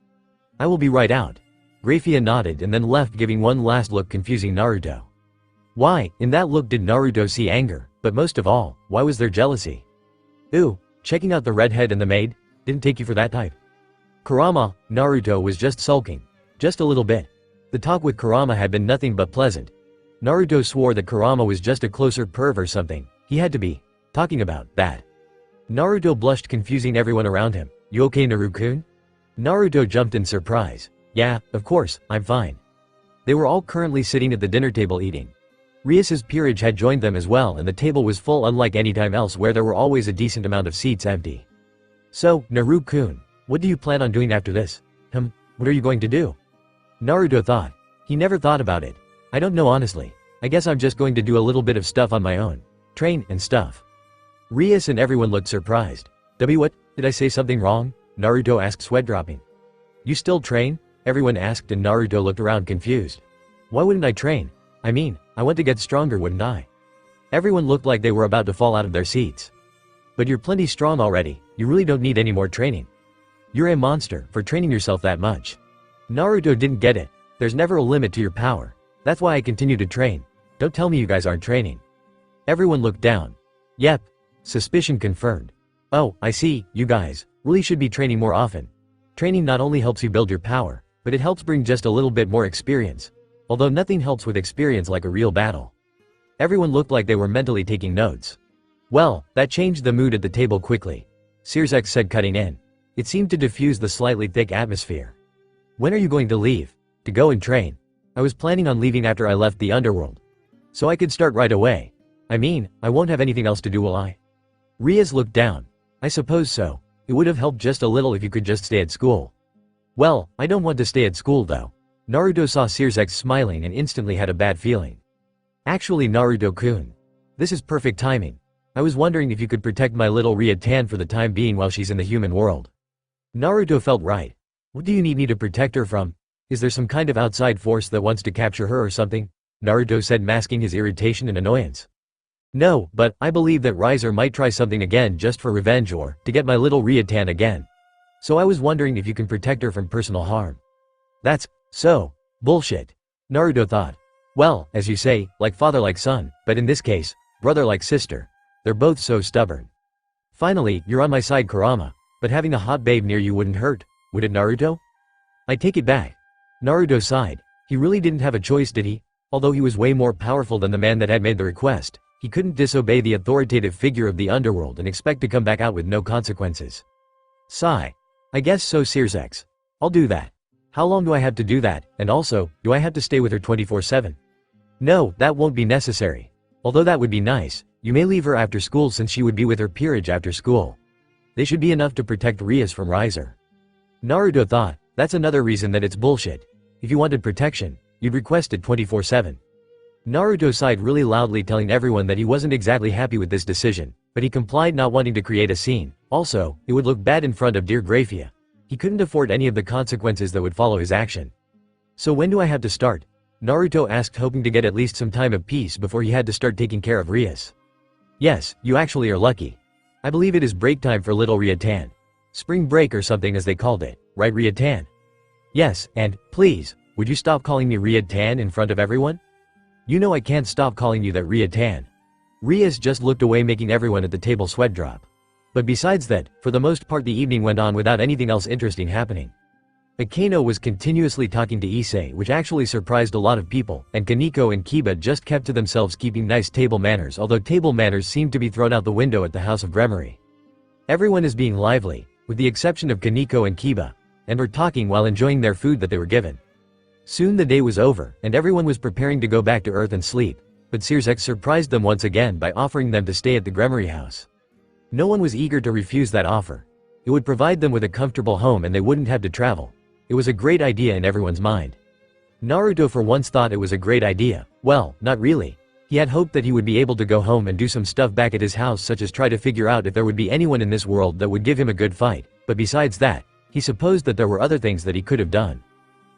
I will be right out. Grafia nodded and then left giving one last look confusing Naruto. Why, in that look did Naruto see anger, but most of all, why was there jealousy? Ooh, checking out the redhead and the maid? Didn't take you for that type. Kurama, Naruto was just sulking. Just a little bit. The talk with Kurama had been nothing but pleasant. Naruto swore that Kurama was just a closer perv or something. He had to be talking about that. Naruto blushed confusing everyone around him. You okay Naruto-kun? Naruto jumped in surprise. Yeah, of course, I'm fine. They were all currently sitting at the dinner table eating. Rias's peerage had joined them as well and the table was full unlike any time else where there were always a decent amount of seats empty. So, Naruto-kun, what do you plan on doing after this? What are you going to do? Naruto thought. He never thought about it. I don't know honestly. I guess I'm just going to do a little bit of stuff on my own. Train and stuff. Rias and everyone looked surprised. What, did I say something wrong? Naruto asked sweat dropping. You still train? Everyone asked and Naruto looked around confused. Why wouldn't I train? I mean, I want to get stronger wouldn't I? Everyone looked like they were about to fall out of their seats. But you're plenty strong already, you really don't need any more training. You're a monster for training yourself that much. Naruto didn't get it. There's never a limit to your power. That's why I continue to train. Don't tell me you guys aren't training. Everyone looked down. Yep. Suspicion confirmed. Oh, I see, you guys really should be training more often. Training not only helps you build your power, but it helps bring just a little bit more experience. Although nothing helps with experience like a real battle. Everyone looked like they were mentally taking notes. Well, that changed the mood at the table quickly. Searsex said cutting in. It seemed to diffuse the slightly thick atmosphere. When are you going to leave? To go and train? I was planning on leaving after I left the underworld. So I could start right away. I mean, I won't have anything else to do will I? Rias looked down. I suppose so. It would have helped just a little if you could just stay at school. Well, I don't want to stay at school though. Naruto saw Circe smiling and instantly had a bad feeling. Actually Naruto-kun. This is perfect timing. I was wondering if you could protect my little Ria-tan for the time being while she's in the human world. Naruto felt right. What do you need me to protect her from? Is there some kind of outside force that wants to capture her or something? Naruto said, masking his irritation and annoyance. No, but I believe that Riser might try something again just for revenge or to get my little Ria-tan again. So I was wondering if you can protect her from personal harm. That's so bullshit. Naruto thought. Well, as you say, like father like son, but in this case, brother like sister. They're both so stubborn. Finally, you're on my side, Kurama, but having a hot babe near you wouldn't hurt, would it, Naruto? I take it back. Naruto sighed. He really didn't have a choice, did he? Although he was way more powerful than the man that had made the request, he couldn't disobey the authoritative figure of the underworld and expect to come back out with no consequences. Sigh. I guess so, Circe. I'll do that. How long do I have to do that, and also, do I have to stay with her 24/7? No, that won't be necessary. Although that would be nice, you may leave her after school since she would be with her peerage after school. They should be enough to protect Rias from Riser. Naruto thought, that's another reason that it's bullshit. If you wanted protection, you'd request it 24/7. Naruto sighed really loudly, telling everyone that he wasn't exactly happy with this decision, but he complied, not wanting to create a scene. Also, it would look bad in front of dear Graphia. He couldn't afford any of the consequences that would follow his action. So when do I have to start? Naruto asked, hoping to get at least some time of peace before he had to start taking care of Rias. Yes, you actually are lucky. I believe it is break time for little Ria-tan. Spring break or something as they called it, right Ria-tan? Yes, and, please, would you stop calling me Ria-tan in front of everyone? You know I can't stop calling you that, Ria-tan. Rias just looked away, making everyone at the table sweat drop. But besides that, for the most part the evening went on without anything else interesting happening. Akeno was continuously talking to Issei, which actually surprised a lot of people, and Kaneko and Kiba just kept to themselves, keeping nice table manners, although table manners seemed to be thrown out the window at the House of Gremory. Everyone is being lively, with the exception of Kaneko and Kiba, and were talking while enjoying their food that they were given. Soon the day was over, and everyone was preparing to go back to Earth and sleep, but Circe surprised them once again by offering them to stay at the Gremory house. No one was eager to refuse that offer. It would provide them with a comfortable home and they wouldn't have to travel. It was a great idea in everyone's mind. Naruto for once thought it was a great idea. Well, not really. He had hoped that he would be able to go home and do some stuff back at his house, such as try to figure out if there would be anyone in this world that would give him a good fight, but besides that, he supposed that there were other things that he could have done.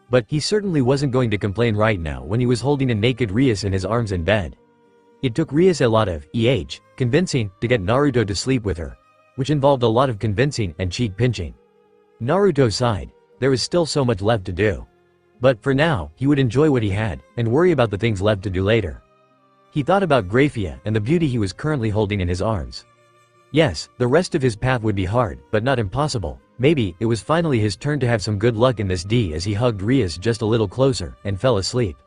But he certainly wasn't going to complain right now when he was holding a naked Rias in his arms in bed. It took Rias a lot of convincing to get Naruto to sleep with her, which involved a lot of convincing and cheek pinching. Naruto sighed. There was still so much left to do. But for now, he would enjoy what he had and worry about the things left to do later. He thought about Graphia and the beauty he was currently holding in his arms. Yes, the rest of his path would be hard, but not impossible. Maybe it was finally his turn to have some good luck in this D, as he hugged Rias just a little closer and fell asleep.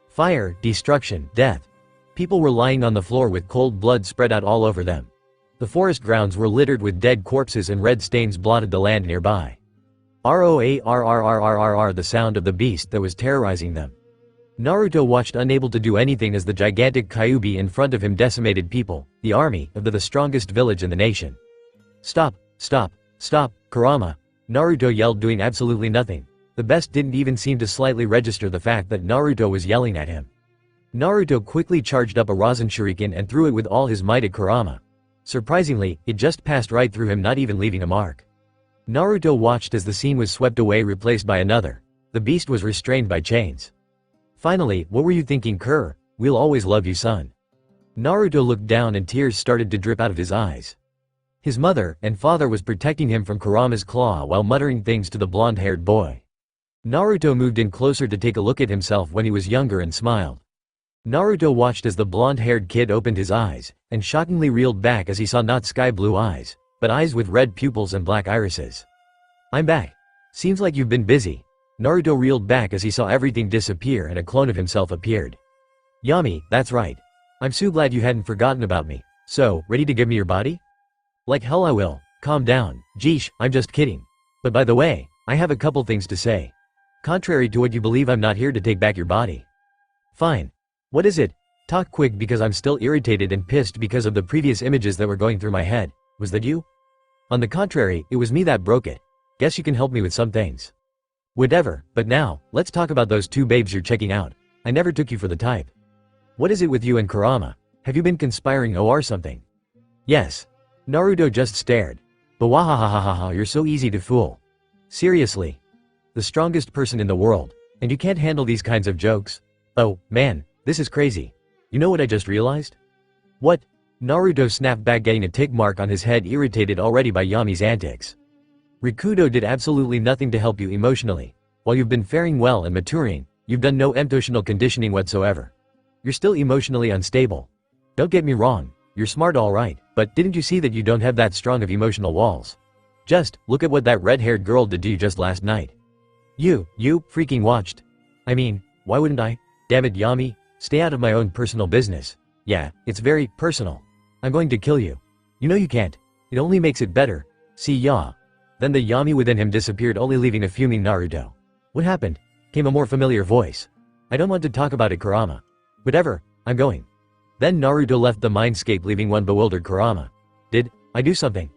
Fire, destruction, death. People were lying on the floor with cold blood spread out all over them. The forest grounds were littered with dead corpses and red stains blotted the land nearby. Roarrrrrrrrr, the sound of the beast that was terrorizing them. Naruto watched, unable to do anything, as the gigantic Kyuubi in front of him decimated people, the army of the strongest village in the nation. Stop, stop, stop, Kurama, Naruto yelled, doing absolutely nothing. The best didn't even seem to slightly register the fact that Naruto was yelling at him. Naruto quickly charged up a Rasen Shuriken and threw it with all his might at Kurama. Surprisingly, it just passed right through him, not even leaving a mark. Naruto watched as the scene was swept away, replaced by another. The beast was restrained by chains. Finally, what were you thinking, Kur? We'll always love you, son. Naruto looked down and tears started to drip out of his eyes. His mother and father was protecting him from Kurama's claw while muttering things to the blonde-haired boy. Naruto moved in closer to take a look at himself when he was younger and smiled. Naruto watched as the blonde-haired kid opened his eyes, and shockingly reeled back as he saw not sky-blue eyes, but eyes with red pupils and black irises. I'm back. Seems like you've been busy. Naruto reeled back as he saw everything disappear and a clone of himself appeared. Yami, that's right. I'm so glad you hadn't forgotten about me. So, ready to give me your body? Like hell I will. Calm down, Jeesh, I'm just kidding. But by the way, I have a couple things to say. Contrary to what you believe, I'm not here to take back your body. Fine. What is it? Talk quick because I'm still irritated and pissed because of the previous images that were going through my head. Was that you? On the contrary, it was me that broke it. Guess you can help me with some things. Whatever, but now, let's talk about those two babes you're checking out. I never took you for the type. What is it with you and Kurama? Have you been conspiring or something? Yes. Naruto just stared. But wahahahaha, you're so easy to fool. Seriously. The strongest person in the world, and you can't handle these kinds of jokes? Oh, man, this is crazy. You know what I just realized? What? Naruto snapped back, getting a tick mark on his head, irritated already by Yami's antics. Rikudo did absolutely nothing to help you emotionally. While you've been faring well and maturing, you've done no emotional conditioning whatsoever. You're still emotionally unstable. Don't get me wrong, you're smart alright, but didn't you see that you don't have that strong of emotional walls? Just, look at what that red-haired girl did to you just last night. You freaking watched. I mean, why wouldn't I? Damn it, Yami, stay out of my own personal business. Yeah, it's very personal. I'm going to kill you. You know you can't. It only makes it better. See ya. Then the Yami within him disappeared, only leaving a fuming Naruto. What happened? Came a more familiar voice. I don't want to talk about it, Kurama. Whatever, I'm going. Then Naruto left the mindscape, leaving one bewildered Kurama. Did I do something?